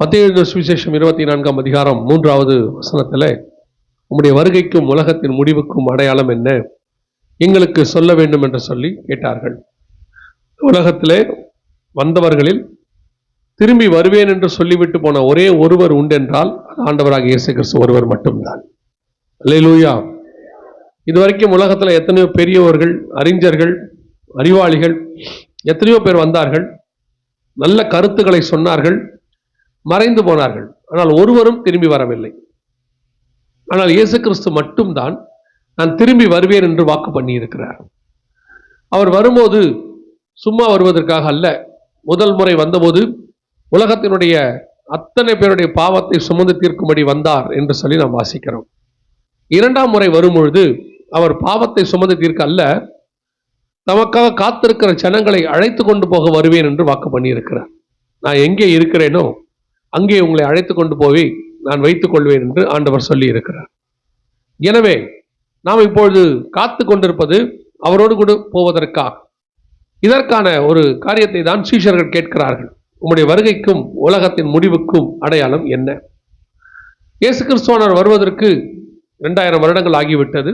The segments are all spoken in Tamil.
மத்தேயு சுவிசேஷம் 24ஆம் அதிகாரம் 3வது வசனத்திலே, உம்முடைய வருகைக்கும் உலகத்தின் முடிவுக்கும் அடையாளம் என்ன? எங்களுக்கு சொல்ல வேண்டும் என்று சொல்லி கேட்டார்கள். உலகத்திலே வந்தவர்களில் திரும்பி வருவேன் என்று சொல்லிவிட்டு போன ஒரே ஒருவர் உண்டென்றால் அது ஆண்டவராகிய இயேசு கிறிஸ்து ஒருவர் மட்டும்தான். அல்லேலூயா. இதுவரைக்கும் உலகத்தில் எத்தனையோ பெரியவர்கள், அறிஞர்கள், அறிவாளிகள் எத்தனையோ பேர் வந்தார்கள், நல்ல கருத்துக்களை சொன்னார்கள், மறைந்து போனார்கள். ஆனால் ஒருவரும் திரும்பி வரவில்லை. ஆனால் இயேசு கிறிஸ்து மட்டும்தான் நான் திரும்பி வருவேன் என்று வாக்கு பண்ணி இருக்கிறார். அவர் வரும்போது சும்மா வருவதற்காக அல்ல. முதல் முறை வந்தபோது உலகத்தினுடைய அத்தனை பேருடைய பாவத்தை சுமந்து தீர்க்கும்படி வந்தார் என்று சொல்லி நாம் வாசிக்கிறோம். இரண்டாம் முறை வரும்பொழுது அவர் பாவத்தை சுமந்து தீர்க்க அல்ல, தமக்காக காத்திருக்கிற ஜனங்களை அழைத்து கொண்டு போக வருவேன் என்று வாக்கு பண்ணியிருக்கிறார். நான் எங்கே இருக்கிறேனோ அங்கே உங்களை அழைத்து கொண்டு போய் நான் வைத்துக் கொள்வேன் என்று ஆண்டவர் சொல்லி இருக்கிறார். எனவே நாம் இப்பொழுது காத்து கொண்டிருப்பது அவரோடு கூட போவதற்காக. இதற்கான ஒரு காரியத்தை தான் சீஷர்கள் கேட்கிறார்கள். உம்முடைய வருகைக்கும் உலகத்தின் முடிவுக்கும் அடையாளம் என்ன? இயேசு கிறிஸ்துவானவர் வருவதற்கு 2000 வருடங்கள் ஆகிவிட்டது.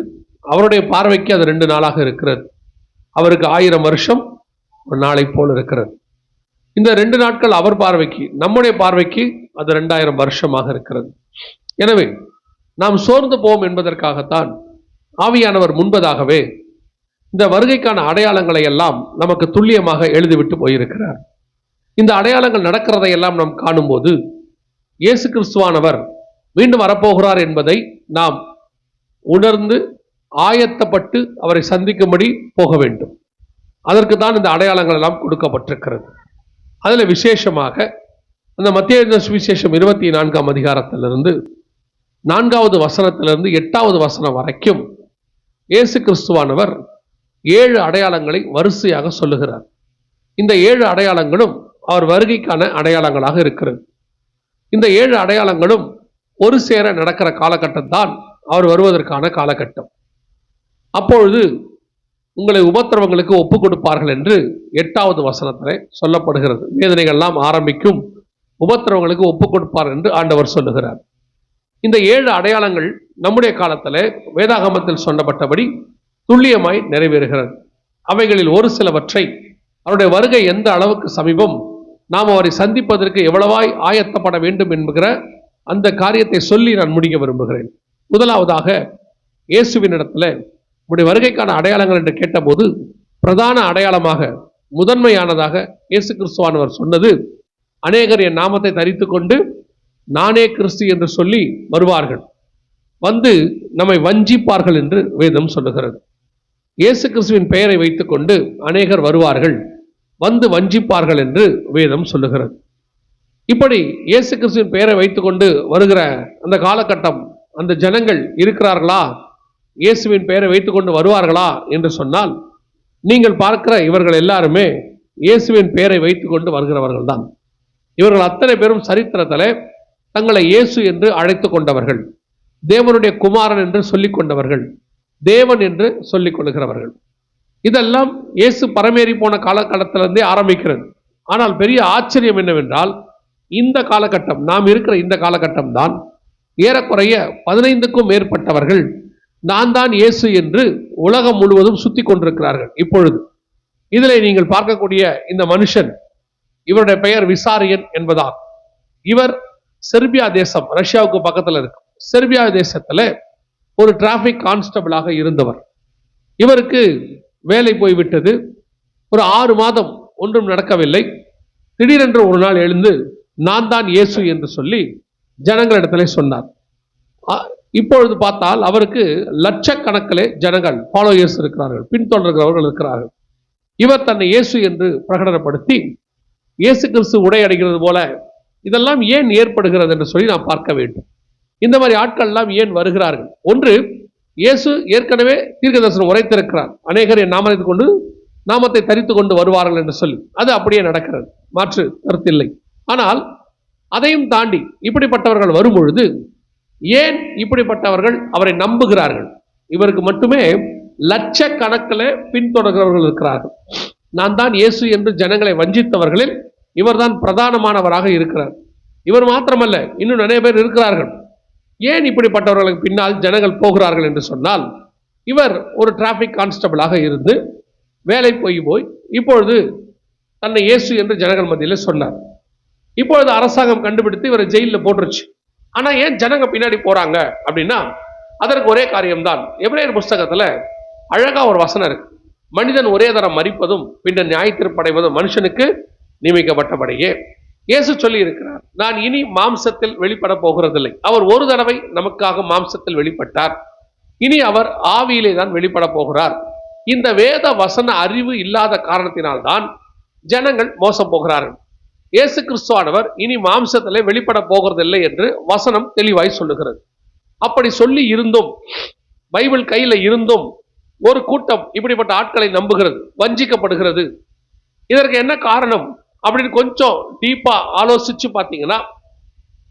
அவருடைய பார்வைக்கு அது 2 நாளாக இருக்கிறது. அவருக்கு 1000 வருஷம் ஒரு நாளை போல் இருக்கிறது. இந்த 2 நாட்கள் அவர் பார்வைக்கு, நம்முடைய பார்வைக்கு அது 2000 வருஷமாக இருக்கிறது. எனவே நாம் சோர்ந்து போவோம் என்பதற்காகத்தான் ஆவியானவர் முன்பதாகவே இந்த வருகைக்கான அடையாளங்களை எல்லாம் நமக்கு துல்லியமாக எழுதிவிட்டு போயிருக்கிறார். இந்த அடையாளங்கள் நடக்கிறதை எல்லாம் நாம் காணும்போது இயேசு கிறிஸ்துவானவர் மீண்டும் வரப்போகிறார் என்பதை நாம் உணர்ந்து ஆயத்தப்பட்டு அவரை சந்திக்கும்படி போக வேண்டும். அதற்கு தான் இந்த அடையாளங்கள் எல்லாம் கொடுக்கப்பட்டிருக்கிறது. அதில் விசேஷமாக அந்த மத்தேயு சுவிசேஷம் 24ஆம் அதிகாரத்திலிருந்து 4வது வசனத்திலிருந்து 8வது வசனம் வரைக்கும் இயேசு கிறிஸ்துவானவர் 7 அடையாளங்களை வரிசையாக சொல்லுகிறார். இந்த 7 அடையாளங்களும் அவர் வருகைக்கான அடையாளங்களாக இருக்கிறது. இந்த 7 அடையாளங்களும் ஒரு சேர நடக்கிற காலகட்டம் தான் அவர் வருவதற்கான காலகட்டம். அப்பொழுது உங்களை உபத்திரவங்களுக்கு ஒப்பு கொடுப்பார்கள் என்று 8வது வசனத்திலே சொல்லப்படுகிறது. வேதனைகள்லாம் ஆரம்பிக்கும், உபத்திரவங்களுக்கு ஒப்பு கொடுப்பார் என்று ஆண்டவர் சொல்லுகிறார். இந்த 7 அடையாளங்கள் நம்முடைய காலத்தில் வேதாகமத்தில் சொன்னப்பட்டபடி துல்லியமாய் நிறைவேறுகிறது. அவைகளில் ஒரு சிலவற்றை அவருடைய வருகை எந்த அளவுக்கு சமீபம், நாம் அவரை சந்திப்பதற்கு எவ்வளவாய் ஆயத்தப்பட வேண்டும் என்கிற அந்த காரியத்தை சொல்லி நான் முடிக்க விரும்புகிறேன். முதலாவதாக இயேசுவின் இடத்துல உடைய வருகைக்கான அடையாளங்கள் என்று கேட்டபோது பிரதான அடையாளமாக முதன்மையானதாக இயேசு கிறிஸ்துவானவர் சொன்னது, அநேகர் என் நாமத்தை தரித்து கொண்டு நானே கிறிஸ்து என்று சொல்லி வருவார்கள், வந்து நம்மை வஞ்சிப்பார்கள் என்று வேதம் சொல்லுகிறது. இயேசு கிறிஸ்துவின் பெயரை வைத்துக்கொண்டு அநேகர் வருவார்கள், வந்து வஞ்சிப்பார்கள் என்று வேதம் சொல்லுகிறது. இப்படி இயேசு கிறிஸ்துவின் பெயரை வைத்துக்கொண்டு வருகிற அந்த காலகட்டம், அந்த ஜனங்கள் இருக்கிறார்களா? இயேசுவின் பெயரை வைத்துக்கொண்டு வருவார்களா என்று சொன்னால், நீங்கள் பார்க்கிற இவர்கள் எல்லாருமே இயேசுவின் பெயரை வைத்துக்கொண்டு வருகிறவர்கள் தான். இவர்கள் அத்தனை பேரும் சரித்திரத்தில் தங்களை இயேசு என்று அழைத்து கொண்டவர்கள், தேவனுடைய குமாரன் என்று சொல்லிக் கொண்டவர்கள், தேவன் என்று சொல்லிக் கொள்கிறவர்கள். இதெல்லாம் இயேசு பரமேறி போன காலகட்டத்திலிருந்தே ஆரம்பிக்கிறது. ஆனால் பெரிய ஆச்சரியம் என்னவென்றால், இந்த காலகட்டம், நாம் இருக்கிற இந்த காலகட்டம் தான் ஏறக்குறைய 15க்கும் மேற்பட்டவர்கள் நான் தான் இயேசு என்று உலகம் முழுவதும் சுத்தி கொண்டிருக்கிறார்கள். இப்பொழுது இதில் நீங்கள் பார்க்கக்கூடிய இந்த மனுஷன், இவருடைய பெயர் விசாரியன் என்பதால், இவர் செர்பியா தேசம், ரஷ்யாவுக்கு பக்கத்தில் இருக்கு, செர்பியா தேசத்துல ஒரு டிராபிக் கான்ஸ்டபிளாக இருந்தவர். இவருக்கு வேலை போய்விட்டது. ஒரு 6 மாதம் ஒன்றும் நடக்கவில்லை. திடீரென்று ஒரு நாள் எழுந்து நான் தான் இயேசு என்று சொல்லி ஜனங்களிடத்திலே சொன்னார். இப்பொழுது பார்த்தால் அவருக்கு லட்சக்கணக்கிலே ஜனங்கள், ஃபாலோயர்ஸ் இருக்கிறார்கள், பின்தொடர்கிறவர்கள் இருக்கிறார்கள். இவர் தன்னை இயேசு என்று பிரகடனப்படுத்தி இயேசு கிறிஸ்து உடை அடைகிறது போல, இதெல்லாம் ஏன் ஏற்படுகிறது என்று சொல்லி நாம் பார்க்க வேண்டும். இந்த மாதிரி ஆட்கள் எல்லாம் ஏன் வருகிறார்கள்? ஒன்று, இயேசு ஏற்கனவே தீர்க்கதரிசனம் உரைத்திருக்கிறார், அநேகர் என் நாமத்தை தரித்து கொண்டு வருவார்கள் என்று சொல்லி. அது அப்படியே நடக்கிறது, மாற்று கருத்தில்லை. ஆனால் அதையும் தாண்டி இப்படிப்பட்டவர்கள் வரும் பொழுது ஏன் இப்படிப்பட்டவர்கள் அவரை நம்புகிறார்கள்? இவருக்கு மட்டுமே லட்சக்கணக்கில் பின்தொடர்கிறவர்கள் இருக்கிறார்கள். நான் தான் இயேசு என்று ஜனங்களை வஞ்சித்தவர்களில் இவர்தான் பிரதானமானவராக இருக்கிறார். இவர் மாத்திரமல்ல, இன்னும் நிறைய பேர் இருக்கிறார்கள். ஏன் இப்படிப்பட்டவர்களுக்கு பின்னால் ஜனங்கள் போகிறார்கள் என்று சொன்னால், இவர் ஒரு டிராபிக் கான்ஸ்டபிளாக இருந்து வேலை போய் இப்பொழுது தன்னை இயேசு என்று ஜனங்கள் மத்தியில் சொன்னார். இப்பொழுது அரசாங்கம் கண்டுபிடித்து இவரை ஜெயிலில் போட்டுருச்சு. ஆனா ஏன் ஜனங்க பின்னாடி போறாங்க அப்படின்னா, அதற்கு ஒரே காரியம்தான். எபிரேயர் புஸ்தகத்துல அழகா ஒரு வசனம் இருக்கு. மனிதன் ஒரே தரம் மரிப்பதும் பின்னர் நியாயத்தீர்ப்படைவதும் மனுஷனுக்கு நியமிக்கப்பட்டபடியே. இயேசு சொல்லி இருக்கிறார், நான் இனி மாம்சத்தில் வெளிப்பட போகிறதில்லை. அவர் ஒரு தடவை நமக்காக மாம்சத்தில் வெளிப்பட்டார், இனி அவர் ஆவியிலே தான் வெளிப்பட போகிறார். இந்த வேத வசன அறிவு இல்லாத காரணத்தினால்தான் ஜனங்கள் மோசம் போகிறார்கள். இயேசு கிறிஸ்துவானவர் இனி மாம்சத்திலே வெளிப்பட போகிறதில்லை என்று வசனம் தெளிவாய் சொல்லுகிறது. அப்படி சொல்லி இருந்தும், பைபிள் கையில இருந்தும் ஒரு கூட்டம் இப்படிப்பட்ட ஆட்களை நம்புகிறது, வஞ்சிக்கப்படுகிறது. இதற்கு என்ன காரணம் அப்படின்னு கொஞ்சம் டீப்பா ஆலோசிச்சு பார்த்தீங்கன்னா,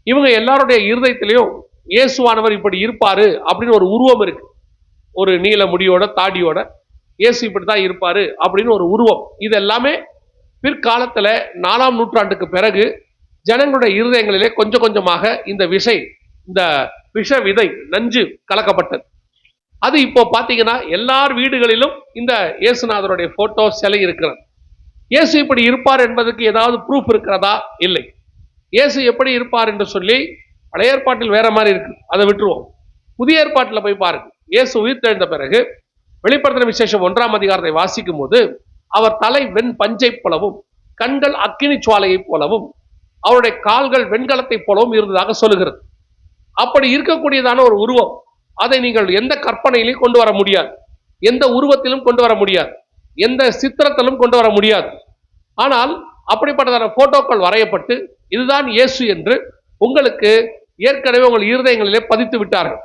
இவங்க எல்லாருடைய இருதயத்திலையும் இயேசுவானவர் இப்படி இருப்பாரு அப்படின்னு ஒரு உருவம் இருக்கு. ஒரு நீல முடியோட தாடியோட இயேசு இப்படித்தான் இருப்பாரு அப்படின்னு ஒரு உருவம். இது எல்லாமே பிற்காலத்துல 4ஆம் நூற்றாண்டுக்கு பிறகு ஜனங்களுடைய இருதயங்களிலே கொஞ்சம் கொஞ்சமாக இந்த விஷ விதை நஞ்சு கலக்கப்பட்டது. அது இப்போ பாத்தீங்கன்னா எல்லார் வீடுகளிலும் இந்த இயேசுநாதருடைய போட்டோ சிலை இருக்கிறது. இயேசு இப்படி இருப்பார் என்பதற்கு ஏதாவது ப்ரூஃப் இருக்கிறதா? இல்லை. இயேசு எப்படி இருப்பார் என்று சொல்லி பழைய ஏற்பாட்டில் வேற மாதிரி இருக்கு, அதை விட்டுருவோம். புதிய ஏற்பாட்டில் போய் பாருங்க. இயேசு உயிர்த்தெழுந்த பிறகு வெளிப்படுத்தின விசேஷம் 1ஆம் அதிகாரத்தை வாசிக்கும் போது, அவர் தலை வெண் பஞ்சை போலவும் கண்கள் அக்கினி சுவாலையை போலவும் அவருடைய கால்கள் வெண்கலத்தை போலவும் இருந்ததாக சொல்லுகிறது. அப்படி இருக்கக்கூடியதான ஒரு உருவம், அதை நீங்கள் எந்த கற்பனையிலும் கொண்டு வர முடியாது, எந்த உருவத்திலும் கொண்டு வர முடியாது, எந்த சித்திரத்திலும் கொண்டு வர முடியாது. ஆனால் அப்படிப்பட்டதான போட்டோக்கள் வரையப்பட்டு இதுதான் இயேசு என்று உங்களுக்கு ஏற்கனவே உங்கள் இருதயங்களிலே பதித்து விட்டார்கள்.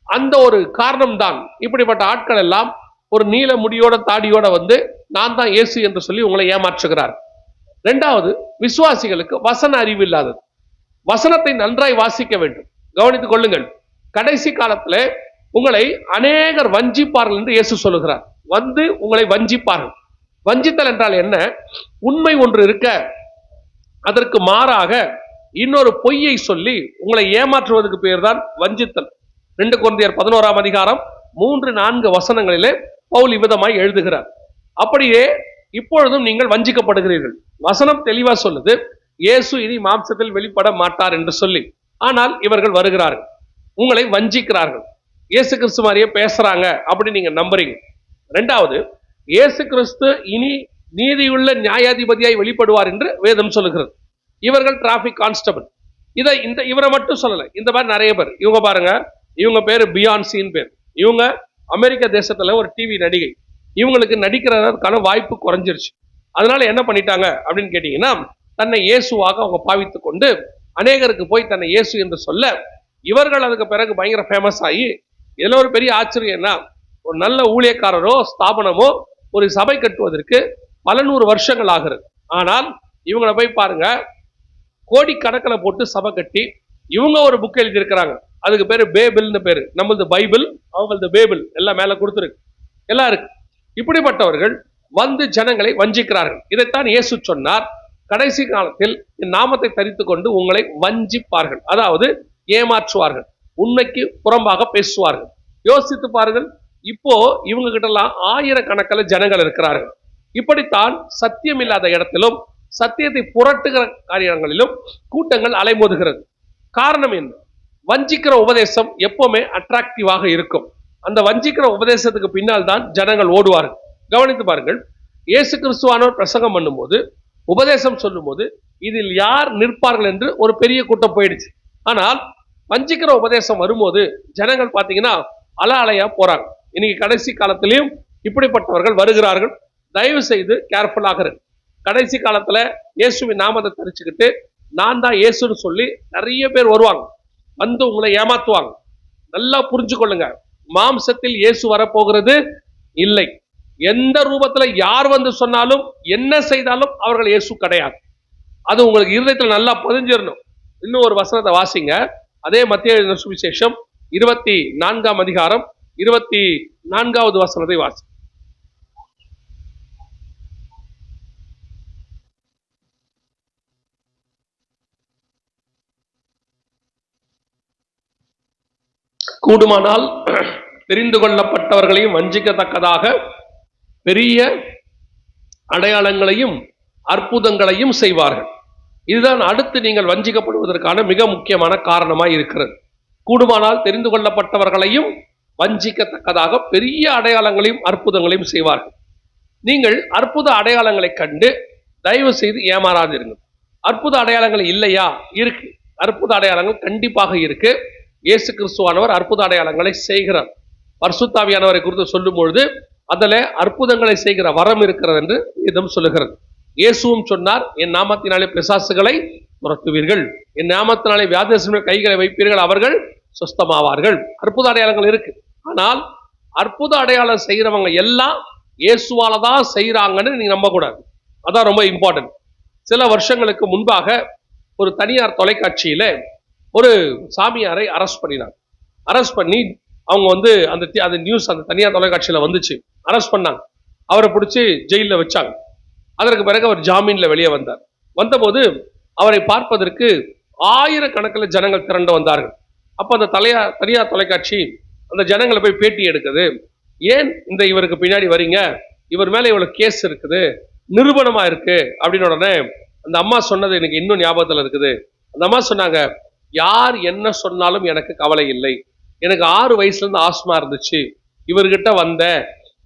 அந்த ஒரு காரணம் தான் இப்படிப்பட்ட ஆட்கள் எல்லாம் ஒரு நீல முடியோட தாடியோட வந்து நான் தான் இயேசு என்று சொல்லி உங்களை ஏமாற்றுகிறார். இரண்டாவது, விசுவாசிகளுக்கு வசன அறிவு இல்லாதது. வசனத்தை நன்றாய் வாசிக்க வேண்டும். கவனித்துக் கொள்ளுங்கள். கடைசி காலத்துல உங்களை அநேகர் வஞ்சிப்பார்கள் என்று இயேசு சொல்லுகிறார். வந்து உங்களை வஞ்சிப்பார்கள். வஞ்சித்தல் என்றால் என்ன? உண்மை ஒன்று இருக்க அதற்கு மாறாக இன்னொரு பொய்யை சொல்லி உங்களை ஏமாற்றுவதற்கு பேர் தான் வஞ்சித்தல். 2 கொரிந்தியர் 11ஆம் அதிகாரம் 3-4 வசனங்களிலே பவுல் இவ்விதமாய் எழுதுகிறார். அப்படியே இப்பொழுதும் நீங்கள் வஞ்சிக்கப்படுகிறீர்கள். வசனம் தெளிவா சொல்லுது, இயேசு இனி மாம்சத்தில் வெளிப்பட மாட்டார் என்று சொல்லி. ஆனால் இவர்கள் வருகிறார்கள், உங்களை வஞ்சிக்கிறார்கள். இயேசு கிறிஸ்து மாதிரியே பேசுறாங்க அப்படி நீங்க நம்புறீங்க. இரண்டாவது, இயேசு கிறிஸ்து இனி நீதியுள்ள நியாயாதிபதியாய் வெளிப்படுவார் என்று வேதம் சொல்லுகிறது. இவர்கள் டிராபிக் கான்ஸ்டபிள். இவரை மட்டும் சொல்லல, இந்த மாதிரி நிறைய பேர். இவங்க பாருங்க, இவங்க பேரு பியான்சின்னு பேர். இவங்க அமெரிக்க தேசத்துல ஒரு டிவி நடிகை. இவங்களுக்கு நடிக்கிறதுக்கான வாய்ப்பு குறைஞ்சிருச்சு. அதனால என்ன பண்ணிட்டாங்க அப்படின்னு கேட்டீங்கன்னா, தன்னை இயேசுவாக அவங்க பாவித்து கொண்டு அநேகருக்கு போய் தன்னை இயேசு என்று சொல்ல, இவர்கள் அதுக்கு பிறகு பயங்கர ஃபேமஸ் ஆகி, இதுல ஒரு பெரிய ஆச்சரியம் என்ன, ஒரு நல்ல ஊழியக்காரரோ ஸ்தாபனமோ ஒரு சபை கட்டுவதற்கு பல 100 வருஷங்கள் ஆகிறது. ஆனால் இவங்களை போய் பாருங்க, கோடிக்கணக்கில் போட்டு சபை கட்டி இவங்க ஒரு புக் எழுதி இருக்கிறாங்க. அதுக்கு பேரு பேபிள்னு பேரு. நம்மளது பைபிள், அவங்களது பேபிள், எல்லாம் மேல கொடுத்துருக்கு, எல்லாம் இருக்கு. இப்படிப்பட்டவர்கள் வந்து ஜனங்களை வஞ்சிக்கிறார்கள். இதைத்தான் இயேசு சொன்னார், கடைசி காலத்தில் என் நாமத்தை தரித்து கொண்டு உங்களை வஞ்சிப்பார்கள், அதாவது ஏமாற்றுவார்கள், உண்மைக்கு புறம்பாக பேசுவார்கள். யோசித்து பாருங்கள், இப்போ இவங்க கிட்ட எல்லாம் ஆயிரக்கணக்கில் ஜனங்கள் இருக்கிறார்கள். இப்படித்தான் சத்தியம் இல்லாத இடத்திலும் சத்தியத்தை புரட்டுகிற காரியங்களிலும் கூட்டங்கள் அலைமோதுகிறது. காரணம் என்ன? வஞ்சிக்கிற உபதேசம் எப்பவுமே அட்ராக்டிவாக இருக்கும். அந்த வஞ்சிக்கிற உபதேசத்துக்கு பின்னால் தான் ஜனங்கள் ஓடுவார்கள். கவனித்து பாருங்கள், இயேசு கிறிஸ்துவானவர் பிரசங்கம் பண்ணும்போது, உபதேசம் சொல்லும் போது, இதில் யார் நிற்பார்கள் என்று ஒரு பெரிய கூட்டம் போயிடுச்சு. ஆனால் வஞ்சிக்கிற உபதேசம் வரும்போது ஜனங்கள் பார்த்தீங்கன்னா அலையா போறாங்க. இன்னைக்கு கடைசி காலத்திலையும் இப்படிப்பட்டவர்கள் வருகிறார்கள். தயவு செய்து கேர்ஃபுல்லாக இருக்கு. கடைசி காலத்துல இயேசுவின் நாமத்தை தரிச்சுக்கிட்டு நான் தான் இயேசுன்னு சொல்லி நிறைய பேர் வருவாங்க, வந்து உங்களை ஏமாத்துவாங்க. நல்லா புரிஞ்சு கொள்ளுங்க, மாம்சத்தில் இயேசு வரப்போகிறது இல்லை. எந்த ரூபத்துல யார் வந்து சொன்னாலும் என்ன செய்தாலும் அவர்கள் இயேசு கிடையாது. அது உங்களுக்கு இருதயத்தில் நல்லா பதிஞ்சிடணும். இன்னும் ஒரு வசனத்தை வாசிங்க. அதே மத்தேயு சுவிசேஷம் 24ஆம் அதிகாரம் 24வது வசனத்தை வாசி. கூடுமானால் தெரிந்து கொள்ளப்பட்டவர்களையும் வஞ்சிக்கத்தக்கதாக பெரிய அடையாளங்களையும் அற்புதங்களையும் செய்வார்கள். இதுதான் அடுத்து நீங்கள் வஞ்சிக்கப்படுவதற்கான மிக முக்கியமான காரணமாய் இருக்கிறது. கூடுமானால் தெரிந்து கொள்ளப்பட்டவர்களையும் வஞ்சிக்கத்தக்கதாக பெரிய அடையாளங்களையும் அற்புதங்களையும் செய்வார்கள். நீங்கள் அற்புத அடையாளங்களை கண்டு தயவு செய்து ஏமாறாதிருங்கள். அற்புத அடையாளங்கள் இல்லையா? இருக்கு. அற்புத அடையாளங்கள் கண்டிப்பாக இருக்கு. இயேசு கிறிஸ்துவானவர் அற்புத அடையாளங்களை செய்கிறார். பரிசுத்த ஆவியானவரை குறித்து சொல்லும் பொழுது அதில் அற்புதங்களை செய்கிற வரம் இருக்கிறது என்று வேதம் சொல்லுகிறது. இயேசுவும் சொன்னார், என் நாமத்தினாலே பிசாசுகளை துரத்துவீர்கள், என் நாமத்தினாலே வியாதியஸ்தர்கள் கைகளை வைப்பீர்கள், அவர்கள் சுஸ்தமாவார்கள். அற்புத அடையாளங்கள் இருக்கு. ஆனால் அற்புத அடையாளம் செய்கிறவங்க எல்லாம் இயேசுவால தான் செய்கிறாங்கன்னு நீங்க நம்பக்கூடாது. அதான் ரொம்ப இம்பார்ட்டன்ட். சில வருஷங்களுக்கு முன்பாக ஒரு தனியார் தொலைக்காட்சியில ஒரு சாமியாரை அரெஸ்ட் பண்ணினாங்க. அரெஸ்ட் பண்ணி அவங்க அந்த நியூஸ் அந்த தனியார் தொலைக்காட்சியில வந்துச்சு. அரெஸ்ட் பண்ணாங்க, அவரை பிடிச்சி ஜெயிலில் வச்சாங்க. அதற்கு பிறகு அவர் ஜாமீன்ல வெளியே வந்தார். வந்தபோது அவரை பார்ப்பதற்கு ஆயிரக்கணக்கில் ஜனங்கள் திரண்டு வந்தார்கள். அப்போ அந்த தனியார் தொலைக்காட்சி அந்த ஜனங்களை போய் பேட்டி எடுக்குது. ஏன் இவருக்கு பின்னாடி வரீங்க, இவர் மேல இவ்வளவு கேஸ் இருக்குது, நிரூபணமா இருக்கு அப்படின்னு உடனே அந்த அம்மா சொன்னது எனக்கு இன்னும் ஞாபகத்தில் இருக்குது. அந்த அம்மா சொன்னாங்க, யார் என்ன சொன்னாலும் எனக்கு கவலை இல்லை, எனக்கு 6 வயசுல இருந்து ஆஸ்மா இருந்துச்சு, இவர்கிட்ட வந்த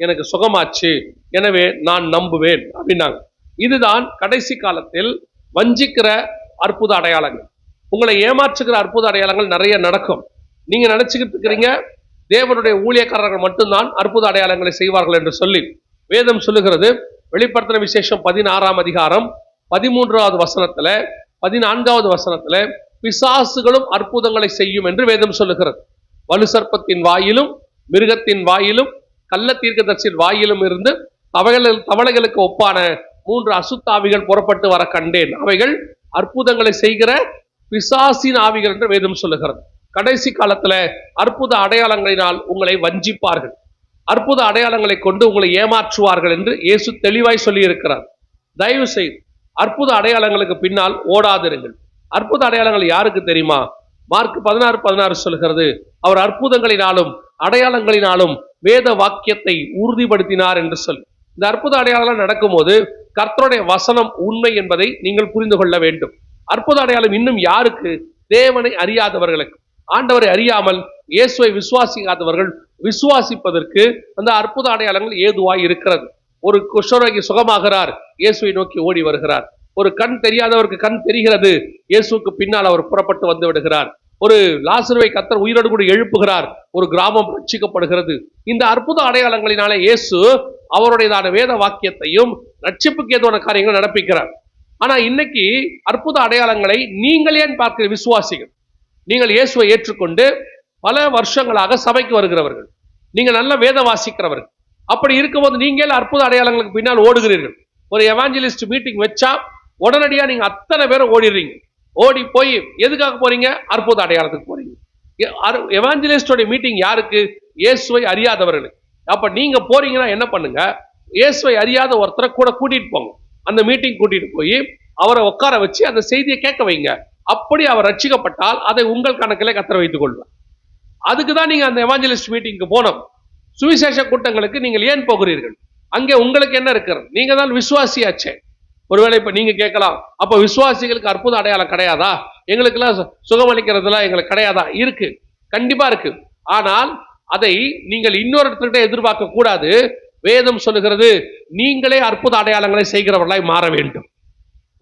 எனக்கு சுகமாச்சு, எனவே நான் நம்புவேன் அப்படின்னாங்க. இதுதான் கடைசி காலத்தில் வஞ்சிக்கிற அற்புத அடையாளங்கள், உங்களை ஏமாற்றுகிற அற்புத அடையாளங்கள் நிறைய நடக்கும். நீங்க நினைச்சுக்கிட்டு இருக்கிறீங்க தேவனுடைய ஊழியக்காரர்கள் மட்டும்தான் அற்புத அடையாளங்களை செய்வார்கள் என்று சொல்லி. வேதம் சொல்லுகிறது, வெளிப்படுத்தின விசேஷம் 16ஆம் அதிகாரம் 13வது வசனத்துல 14வது வசனத்துல பிசாசுகளும் அற்புதங்களை செய்யும் என்று வேதம் சொல்லுகிறது. வலு சர்ப்பத்தின் வாயிலும் மிருகத்தின் வாயிலும் கள்ள தீர்க்கதரிசியின் வாயிலும் இருந்து தவளைகளுக்கு ஒப்பான 3 அசுத்தாவிகள் புறப்பட்டு வர கண்டேன், அவைகள் அற்புதங்களை செய்கிற பிசாசின் ஆவிகள் என்று வேதம் சொல்லுகிறது. கடைசி காலத்துல அற்புத அடையாளங்களினால் உங்களை வஞ்சிப்பார்கள், அற்புத அடையாளங்களை கொண்டு உங்களை ஏமாற்றுவார்கள் என்று இயேசு தெளிவாய் சொல்லி இருக்கிறார். தயவு செய்து அற்புத அடையாளங்களுக்கு பின்னால் ஓடாதிருங்கள். அற்புத அடையாளங்கள் யாருக்கு தெரியுமா? மார்க் 16:16 சொல்கிறது, அவர் அற்புதங்களினாலும் அடையாளங்களினாலும் வேத வாக்கியத்தை உறுதிப்படுத்தினார் என்று சொல்லி. இந்த அற்புத அடையாளம் நடக்கும்போது கர்த்தருடைய வசனம் உண்மை என்பதை நீங்கள் புரிந்து கொள்ள வேண்டும். அற்புத அடையாளம் இன்னும் யாருக்கு? தேவனை அறியாதவர்களுக்கு. ஆண்டவரை அறியாமல் இயேசுவை விசுவாசிக்காதவர்கள் விசுவாசிப்பதற்கு அந்த அற்புத அடையாளங்கள் ஏதுவாய் இருக்கிறது. ஒரு குஷ்டரோகி சுகமாகிறார், இயேசுவை நோக்கி ஓடி வருகிறார். ஒரு கண் தெரியாதவருக்கு கண் தெரிகிறது, இயேசுக்கு பின்னால் அவர் புறப்பட்டு வந்து விடுகிறார். ஒரு லாசருவை கர்த்தர் உயிரோடு கூட எழுப்புகிறார், ஒரு கிராமம் ரட்சிக்கப்படுகிறது. இந்த அற்புத அடையாளங்களினாலே இயேசு அவருடையதான வேத வாக்கியத்தையும் ரட்சிப்புக்கு ஏதுவான காரியங்களை நடப்பிக்கிறார். ஆனா இன்னைக்கு அற்புத அடையாளங்களை நீங்கள் ஏன் பார்க்கிற விசுவாசிகள், நீங்கள் இயேசுவை ஏற்றுக்கொண்டு பல வருஷங்களாக சபைக்கு வருகிறவர்கள், நீங்கள் நல்ல வேத வாசிக்கிறவர்கள், அப்படி இருக்கும்போது நீங்கள் அற்புத அடையாளங்களுக்கு பின்னால் ஓடுகிறீர்கள். ஒரு எவாஞ்சலிஸ்ட் மீட்டிங் வச்சா உடனடியா நீங்க அத்தனை பேரும் ஓடிடுறீங்க. ஓடி போய் எதுக்காக போறீங்க? அற்புத அடையாளத்துக்கு போறீங்க. எவாஞ்சலிஸ்டோட மீட்டிங் யாருக்கு? இயேசுவை அறியாதவர்களுக்கு. அப்ப நீங்க போறீங்கன்னா என்ன பண்ணுங்க, இயேசுவை அறியாத ஒருத்தரை கூட கூட்டிட்டு போங்க. அந்த மீட்டிங் கூட்டிட்டு போய் அவரை உட்கார வச்சு அந்த செய்தியை கேட்க வைங்க. அப்படி அவர் ரட்சிக்கப்பட்டால் அதை உங்கள் கணக்கிலே கர்த்தர் வைத்துக் கொள்வார். அதுக்குதான் நீங்க அந்த எவாஞ்சலிஸ்ட் மீட்டிங்க்கு போனோம். சுவிசேஷ கூட்டங்களுக்கு நீங்கள் ஏன் போகிறீர்கள்? அங்கே உங்களுக்கு என்ன இருக்கிறது? நீங்க தான் விசுவாசியாச்சே. ஒருவேளை இப்ப நீங்க கேட்கலாம், அப்ப விசுவாசிகளுக்கு அற்புத அடையாளம் கிடையாதா? எங்களுக்கெல்லாம் சுகமளிக்கிறதுலாம் எங்களுக்கு கிடையாதா? இருக்கு, கண்டிப்பா இருக்கு. ஆனால் அதை நீங்கள் இன்னொருத்தர்கிட்ட எதிர்பார்க்க கூடாது. வேதம் சொல்லுகிறது, நீங்களே அற்புத அடையாளங்களை செய்கிறவர்களாய் மாற வேண்டும்.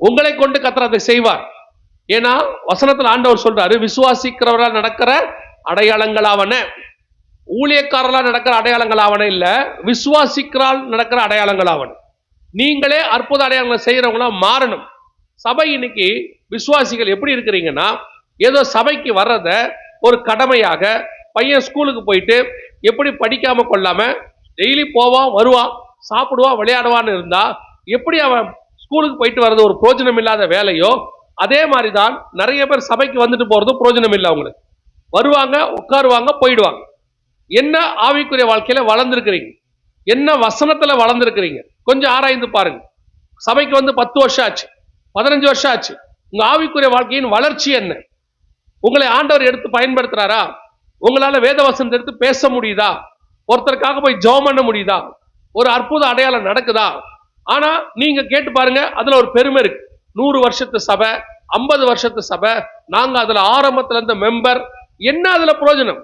உங்களை கொண்டு கர்த்தர் அதை செய்வார். ஏன்னா வசனத்தில் ஆண்டவர் சொல்றாரு, விசுவாசிக்கிறவரால் நடக்கிற அடையாளங்களாவன, ஊழியக்காரர்களால் நடக்கிற அடையாளங்களாவன இல்ல, விசுவாசிக்கிறால் நடக்கிற அடையாளங்களாவன. நீங்களே அற்புத அடையாளங்களை செய்யறவங்களா மாறணும். சபை இன்னைக்கு விசுவாசிகள் எப்படி இருக்கிறீங்கன்னா, ஏதோ சபைக்கு வர்றத ஒரு கடமையாக, பையன் ஸ்கூலுக்கு போயிட்டு எப்படி படிக்காம கொள்ளாம டெய்லி போவான் வருவான் சாப்பிடுவான் விளையாடுவான்னு இருந்தா எப்படி அவன் ஸ்கூலுக்கு போயிட்டு வர்றது ஒரு பிரோஜனம் இல்லாத வேலையோ, அதே மாதிரிதான் நிறைய பேர் சபைக்கு வந்துட்டு போறதும் பிரோஜனம் இல்லை. அவங்களுக்கு வருவாங்க, உட்காருவாங்க, போயிடுவாங்க. என்ன ஆவிக்குரிய வாழ்க்கையில வளர்ந்துருக்கிறீங்க, என்ன வசனத்துல வளர்ந்துருக்கிறீங்க, கொஞ்சம் ஆராய்ந்து பாருங்க. சபைக்கு வந்து 10 வருஷம் ஆச்சு, 15 வருஷம் ஆச்சு, உங்க ஆவிக்குரிய வாழ்க்கையின் வளர்ச்சி என்ன? உங்களை ஆண்டவர் எடுத்து பயன்படுத்துறாரா? உங்களால வேதவசனத்தை எடுத்து பேச முடியுதா? ஒருத்தருக்காக போய் ஜெபம் பண்ண முடியுதா? ஒரு அற்புத அடையாளம் நடக்குதா? ஆனா நீங்க கேட்டு பாருங்க, அதுல ஒரு பெருமை இருக்கு. 100 வருஷத்து சபை, 50 வருஷத்து சபை, நாங்க அதுல ஆரம்பத்துல இருந்த மெம்பர். என்ன அதுல பிரயோஜனம்?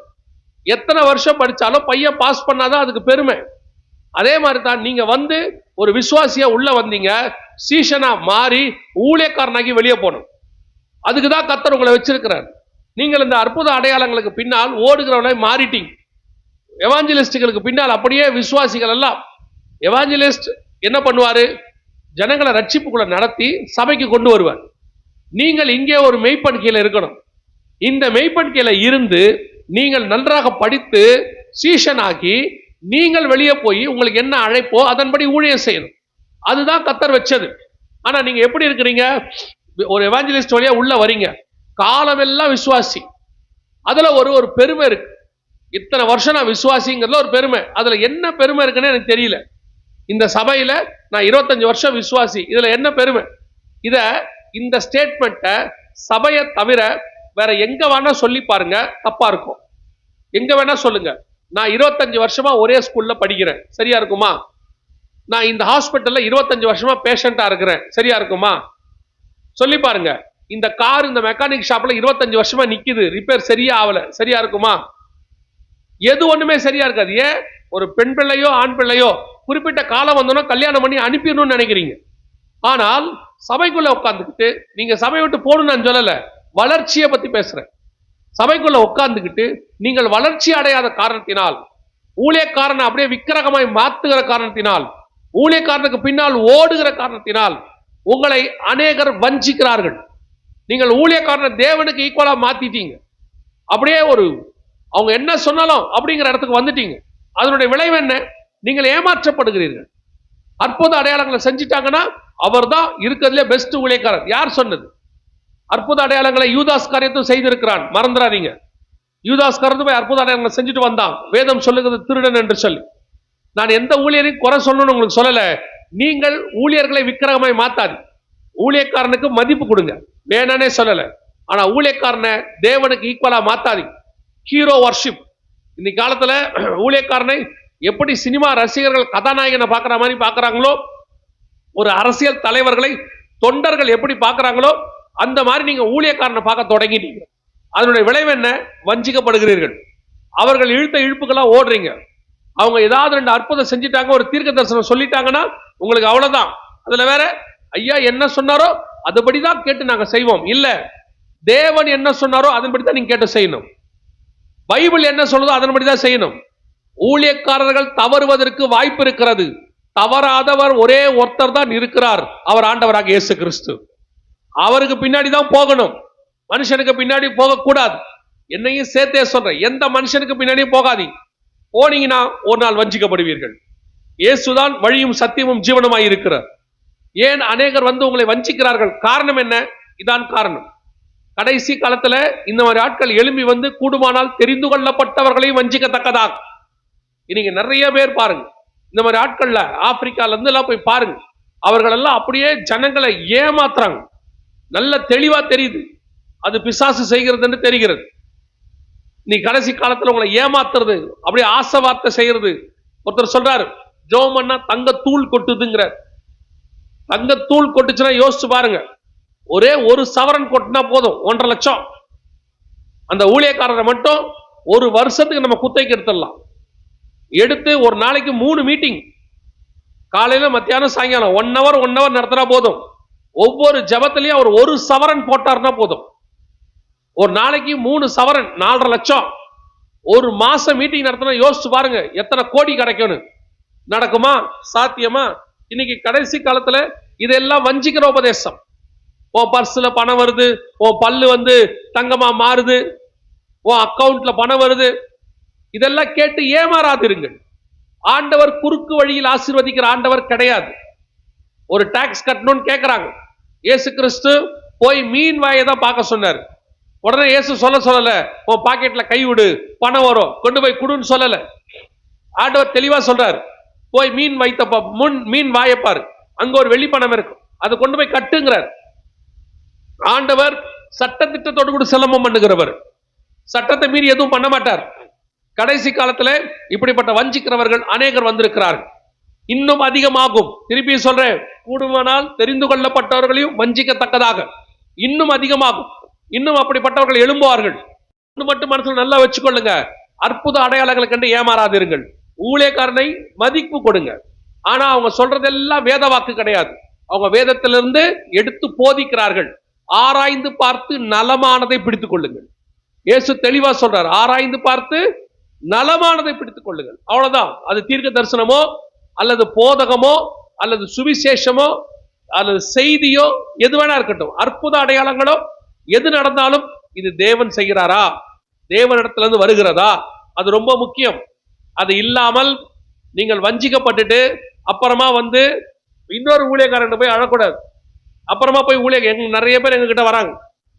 எத்தனை வருஷம் படிச்சாலும் பையன் பாஸ் பண்ணாதான் அதுக்கு பெருமை. அதே மாதிரி தான் நீங்க வந்து ஒரு விசுவாசியா உள்ள வந்தீங்க, சீஷனா மாறி ஊழியக்காரனாகி வெளியே போகணும். அதுக்குதான் கர்த்தர் உங்களை வச்சிருக்கிறார். நீங்கள் இந்த அற்புத அடையாளங்களுக்கு பின்னால் ஓடுகிறவனை மாறிட்டீங்க. எவாஞ்சலிஸ்டுகளுக்கு பின்னால் அப்படியே விசுவாசிகள் எல்லாம். எவாஞ்சலிஸ்ட் என்ன பண்ணுவாரு? ஜனங்களை ரட்சிப்புக்குள்ள நடத்தி சபைக்கு கொண்டு வருவார். நீங்கள் இங்கே ஒரு மெய்ப்பன் கீழே இருக்கணும். இந்த மெய்ப்பன் கீழே இருந்து நீங்கள் நன்றாக படித்து சீஷனாகி நீங்கள் வெளியே போய் உங்களுக்கு என்ன அழைப்போ அதன்படி ஊழியம் செய்யணும். அதுதான் கர்த்தர் வச்சது. ஆனா நீங்க எப்படி இருக்கிறீங்க? ஒரு எவாஞ்சலிஸ்ட் வழியா உள்ள வரீங்க, காலமெல்லாம் விசுவாசி. அதுல ஒரு பெருமை இருக்கு. இத்தனை வருஷம் நான் விசுவாசிங்கிறதுல ஒரு பெருமை. அதுல என்ன பெருமை இருக்குன்னு எனக்கு தெரியல. இந்த சபையில நான் 25 வருஷம் விசுவாசி, இதுல என்ன பெருமை? இந்த ஸ்டேட்மெண்ட்டை சபையை தவிர வேற எங்க வேணா சொல்லி பாருங்க, தப்பா இருக்கும். எங்க வேணா சொல்லுங்க, நான் 25 வருஷமா ஒரே ஸ்கூல்ல படிக்கிறேன், சரியா இருக்குமா? நான் இந்த ஹாஸ்பிட்டல்ல 25 வருஷமா பேஷண்டா இருக்கிறேன், சரியா இருக்குமா? சொல்லி பாருங்க. இந்த கார் இந்த மெக்கானிக் ஷாப்ல 25 வருஷமா நிக்குது, ரிப்பேர் சரியா ஆகல, சரியா இருக்குமா? எது ஒண்ணுமே சரியா இருக்காது. ஏன்? ஒரு பெண் பிள்ளையோ ஆண் பிள்ளையோ குறிப்பிட்ட காலம் வந்தோன்னா கல்யாணம் பண்ணி அனுப்பிடணும்னு நினைக்கிறீங்க. ஆனால் சபைக்குள்ள உட்கார்ந்துக்கிட்டு, நீங்க சபை விட்டு போகணும்னு நான் சொல்லல, வளர்ச்சியை பத்தி பேசுறேன். சபைக்குள்ள உட்கார்ந்துக்கிட்டு நீங்கள் வளர்ச்சி அடையாத காரணத்தினால், ஊழியக்காரனை அப்படியே விக்கிரகமாய் மாத்துகிற காரணத்தினால், ஊழியக்காரனுக்கு பின்னால் ஓடுகிற காரணத்தினால் உங்களை அநேகர் வஞ்சிக்கிறார்கள். நீங்கள் ஊழியக்காரனை தேவனுக்கு ஈக்குவலா மாத்திட்டீங்க. அப்படியே அவங்க என்ன சொன்னாலும் அப்படிங்கிற இடத்துக்கு வந்துட்டீங்க. அதனுடைய விளைவு என்ன? நீங்கள் ஏமாற்றப்படுகிறீர்கள். அற்புத அடையாளங்களை செஞ்சிட்டாங்கன்னா அவர் தான் இருக்கிறதுலே பெஸ்ட் ஊழியக்காரர். யார் சொன்னது? அற்புத அடையாளங்களை யூதாஸ் காரியத்தும் செய்திருக்கிறான், மறந்துடாதீங்க. யூதாஸ் காரியத்து போய் அற்புத அடையாளங்களை செஞ்சுட்டு வந்தான். வேதம் சொல்லுகிறது திருடன் என்று சொல்லி. நான் எந்த ஊழியரையும் குறை சொல்லணும்னு உங்களுக்கு சொல்லல. நீங்கள் ஊழியர்களை விக்கிரகமாய் மாத்தாது. ஊழியக்காரனுக்கு மதிப்பு கொடுங்க, வேணானே சொல்லல. ஆனா ஊழியக்காரனை தேவனுக்கு ஈக்குவலா மாத்தாது. Hero worship. இன்னைக்கு காலத்துல ஊழியக்காரனை எப்படி சினிமா ரசிகர்கள் கதாநாயகனை பார்க்கிற மாதிரி பார்க்கறாங்களோ, ஒரு அரசியல் தலைவர்களை தொண்டர்கள் எப்படி பார்க்கறாங்களோ அந்த மாதிரி நீங்க ஊழியக்காரனை பார்க்க தொடங்கிட்டீங்க. அதனுடைய விளைவு என்ன? வஞ்சிக்கப்படுகிறீர்கள். அவர்கள் இழுத்த இழுப்புக்கெல்லாம் ஓடுறீங்க. அவங்க ஏதாவது 2 அற்புதம் செஞ்சிட்டாங்க, ஒரு தீர்க்க தரிசனம் சொல்லிட்டாங்கன்னா உங்களுக்கு அவ்வளவுதான். அதுல வேற ஐயா என்ன சொன்னாரோ அதுபடிதான் கேட்டு நாங்க செய்வோம். இல்ல, தேவன் என்ன சொன்னாரோ அதன்படிதான் நீங்க கேட்டு செய்யணும். பைபிள் என்ன சொல்லுதோ அதன்படிதான் செய்யணும். ஊழியக்காரர்கள் தவறுவதற்கு வாய்ப்பு இருக்கிறது. தவறாதவர் ஒரே ஒருத்தர் தான் இருக்கிறார், அவர் ஆண்டவராக இயேசு கிறிஸ்து. அவருக்கு பின்னாடி தான் போகணும், மனுஷனுக்கு பின்னாடி போகக்கூடாது. என்னையும் சேர்த்தே சொல்றேன், எந்த மனுஷனுக்கு பின்னாடியும் போகாதீங்க. போனீங்கன்னா ஒரு நாள் வஞ்சிக்கப்படுவீர்கள். இயேசுதான் வழியும் சத்தியமும் ஜீவனுமாய் இருக்கிறார். ஏன் அநேகர் வந்து உங்களை வஞ்சிக்கிறார்கள்? காரணம் என்ன? இதான் காரணம். கடைசி காலத்துல இந்த மாதிரி ஆட்கள் எழும்பி வந்து கூடுமானால் தெரிந்து கொள்ளப்பட்டவர்களையும் வஞ்சிக்கத்தக்கதாக. இன்னைக்கு நிறைய பேர் பாருங்க, இந்த மாதிரி ஆட்கள்ல ஆப்பிரிக்கால இருந்து எல்லாம் போய் பாருங்க, அவர்கள் எல்லாம் அப்படியே ஜனங்களை ஏமாத்துறாங்க. நல்ல தெளிவா தெரியுது அது பிசாசு செய்கிறதுன்னு தெரிகிறது. நீ கடைசி காலத்துல உங்களை ஏமாத்துறது, அப்படியே ஆசை வார்த்தை செய்யறது. ஒருத்தர் சொல்றாரு, ஜோமன்னா தங்கத்தூள் கொட்டுதுங்கிற. தங்கத்தூள் கொட்டுச்சுன்னா யோசிச்சு பாருங்க, ஒரே ஒரு சவரன் கொட்டினா போதும் 1.5 லட்சம். அந்த ஊழியக்காரரை மட்டும் ஒரு வருஷத்துக்கு நம்ம குத்தைக்கு எடுத்துடலாம். எடுத்து ஒரு நாளைக்கு 3 மீட்டிங், காலையில மத்தியானம் சாயங்காலம் 1 hour நடத்தினா போதும். ஒவ்வொரு ஜபத்திலையும் அவர் 1 சவரன் போட்டார்னா போதும். ஒரு நாளைக்கு 3 சவரன் 4.5 லட்சம். ஒரு மாசம் மீட்டிங் நடத்தினா யோசிச்சு பாருங்க எத்தனை கோடி கிடைக்கும்னு. நடக்குமா? சாத்தியமா? இன்னைக்கு கடைசி காலத்துல இதெல்லாம் வஞ்சிக்கிற உபதேசம். உன் பர்ஸ்ல பணம் வருது, உன் பல்லு வந்து தங்கமா மாறுது, உன் அக்கவுண்ட்ல பணம் வருது, இதெல்லாம் கேட்டு ஏமாறாதிருங்கள். ஆண்டவர் குறுக்கு வழியில் ஆசீர்வதிக்கிற ஆண்டவர் கிடையாது. ஒரு டாக்ஸ் கட்டணும்னு கேட்கிறாங்க, இயேசு கிறிஸ்து போய் மீன் வாயை தான் பார்க்க சொன்னார். உடனே இயேசு சொல்லல, உன் பாக்கெட்ல கை விடு பணம் வரும் கொண்டு போய் குடுன்னு சொல்லல. ஆண்டவர் தெளிவா சொல்றாரு, போய் மீன் வைத்த மீன் வாயப்பாரு, அங்க ஒரு வெள்ளி பணம் இருக்கும், அதை கொண்டு போய் கட்டுங்கிறார். ஆண்டவர் சட்ட திட்டத்தோடு கூட சிலம்பம் பண்ணுகிறவர். சட்டத்தை மீறி எதுவும் பண்ண மாட்டார். கடைசி காலத்துல இப்படிப்பட்ட வஞ்சிக்கிறவர்கள் அநேகர் வந்திருக்கிறார்கள். இன்னும் அதிகமாகும். திருப்பி சொல்றேன், கூடுமானால் தெரிந்து கொள்ளப்பட்டவர்களையும் வஞ்சிக்கத்தக்கதாக இன்னும் அதிகமாகும். இன்னும் அப்படிப்பட்டவர்கள் எழும்புவார்கள். மட்டும் மனசுல நல்லா வச்சுக்கொள்ளுங்க, அற்புத அடையாளங்களை கண்டு ஏமாறாதிருங்கள். ஊழியக்காரனை மதிப்பு கொடுங்க. ஆனா அவங்க சொல்றதெல்லாம் வேத வாக்கு கிடையாது. அவங்க வேதத்திலிருந்து எடுத்து போதிக்கிறார்கள். ஆராய்ந்து பார்த்து நலமானதை பிடித்துக் கொள்ளுங்கள். இயேசு தெளிவா சொல்றார், ஆராய்ந்து பார்த்து நலமானதை பிடித்துக் கொள்ளுங்கள். அவ்வளவுதான். அது தீர்க்க தரிசனமோ அல்லது போதகமோ அல்லது சுவிசேஷமோ அல்லது செய்தியோ எது வேணா இருக்கட்டும், அற்புத அடையாளங்களோ எது நடந்தாலும் இது தேவன் செய்கிறாரா, தேவனிடத்திலிருந்து வருகிறதா, அது ரொம்ப முக்கியம். அது இல்லாமல் நீங்கள் வஞ்சிக்கப்பட்டுட்டு அப்புறமா வந்து இன்னொரு ஊழியக்காரன் போய் அழக்கூடாது. அப்புறமா போய் நிறைய பேர் எங்க கிட்ட வராங்க,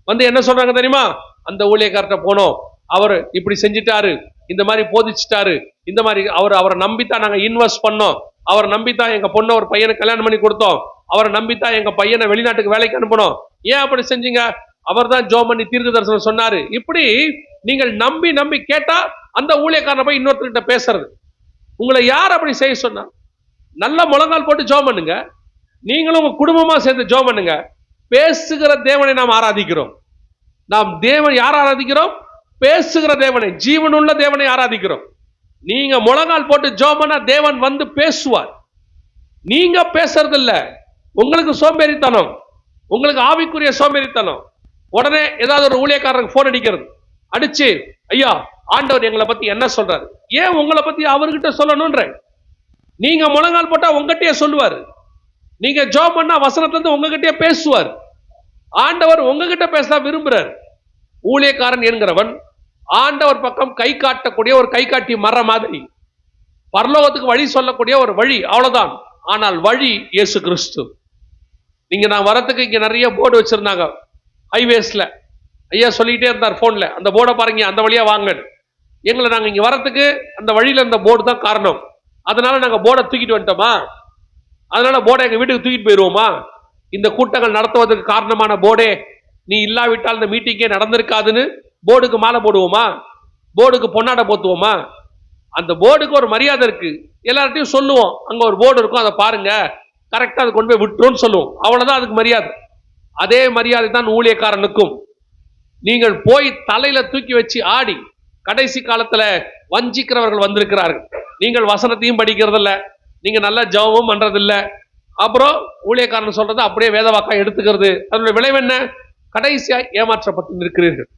வந்து என்ன சொல்றாங்க தெரியுமா, அந்த ஊழியக்கார்ட்ட போனோம், அவர் இப்படி செஞ்சிட்டாரு, இந்த மாதிரி போதிச்சிட்டாரு, இந்த மாதிரி அவரை நம்பித்தான் நாங்க இன்வெஸ்ட் பண்ணோம், அவரை நம்பித்தான் எங்க பொண்ணை ஒரு பையனை கல்யாணம் பண்ணி கொடுத்தோம், அவரை நம்பித்தான் எங்க பையனை வெளிநாட்டுக்கு வேலைக்கு அனுப்பணும், ஏன் அப்படி செஞ்சீங்க, அவர் தான் ஜோம் பண்ணி தீர்க்க தரிசனம் சொன்னாரு. இப்படி நீங்கள் நம்பி நம்பி கேட்டா அந்த ஊழியக்காரனை போய் இன்னொருத்தர்கிட்ட பேசுறது. உங்களை யார் அப்படி செய்ய சொன்னா? நல்ல முழங்கால் போட்டு ஜோம் பண்ணுங்க. நீங்களும் உங்க குடும்பமா சேர்ந்து ஜோம் பண்ணுங்க. பேசுகிற தேவனை நாம் ஆராதிக்கிறோம். நாம் தேவன் யார் ஆராதிக்கிறோம்? பேசுகிற தேவனை, ஜீவனுள்ள தேவனை ஆராதிக்கிறோம். நீங்க முழங்கால் போட்டு ஜோம் பண்ணா தேவன் வந்து பேசுவார். நீங்க பேசுறது இல்ல, உங்களுக்கு சோம்பேறித்தனம், உங்களுக்கு ஆவிக்குரிய சோம்பேறித்தனம். உடனே ஏதாவது ஒரு ஊழியக்காரருக்கு போன் அடிக்கிறது, அடிச்சு ஐயா ஆண்டவர் எங்களை பத்தி என்ன சொல்றாரு, ஏன் உங்களை பத்தி அவர்கிட்ட சொல்லணும்ன்ற? நீங்க முழங்கால் போட்டா உங்ககிட்டயே சொல்லுவாரு. நீங்க ஜோம் பண்ணா வசனத்திலிருந்து உங்ககிட்டயே பேசுவார். ஆண்டவர் உங்ககிட்ட பேச விரும்புறார். ஊழியக்காரன் என்கிறவன் ஆண்டவர் பக்கம் கை காட்டக்கூடிய ஒரு கை காட்டி மர மாதிரி, பரலோகத்துக்கு வழி சொல்லக்கூடிய ஒரு வழி, அவ்வளவுதான். ஆனால் வழி இயேசு கிறிஸ்து. நீங்க நான் வரத்துக்கு இங்க நிறைய போர்டு வச்சிருந்தாங்க ஹைவேஸ்ல. ஐயா சொல்லிட்டே இருந்தார் போன்ல, அந்த போர்டை பாருங்க, அந்த வழியா வாங்க. எங்களை நாங்க இங்க வரத்துக்கு அந்த வழியில இந்த போர்டு தான் காரணம். அதனால நாங்க போர்டை தூக்கிட்டு வந்துட்டோமா, அதனால போர்டை எங்க வீட்டுக்கு தூக்கிட்டு போயிருவோமா? இந்த கூட்டங்கள் நடத்துவதற்கு காரணமான போர்டே நீ இல்லாவிட்டால் இந்த மீட்டிங்கே நடந்திருக்காதுன்னு போர்டுக்கு மாலை போடுவோமா? போர்டுக்கு பொன்னாடை போத்துவோமா? அந்த போர்டுக்கு ஒரு மரியாதை இருக்கு. எல்லார்ட்டையும் சொல்லுவோம், அங்க ஒரு போர்டு இருக்கும், அதை பாருங்க, கரெக்டா அதை கொண்டு போய் விட்டுருன்னு சொல்லுவோம். அவ்வளவுதான் அதுக்கு மரியாதை. அதே மரியாதை தான் ஊழியக்காரனுக்கும். நீங்கள் போய் தலையில தூக்கி வச்சு ஆடி, கடைசி காலத்துல வஞ்சிக்கிறவர்கள் வந்திருக்கிறார்கள். நீங்கள் வசனத்தையும் படிக்கிறது இல்ல, நீங்க நல்ல ஜெபமும் பண்றது இல்ல, அப்புறம் ஊழியக்காரன் சொல்றது அப்படியே வேதவாக்கா எடுத்துக்கிறது. அதனுடைய விளைவு என்ன? கடைசியா ஏமாற்றப்பட்டு நிற்கிறீர்கள்.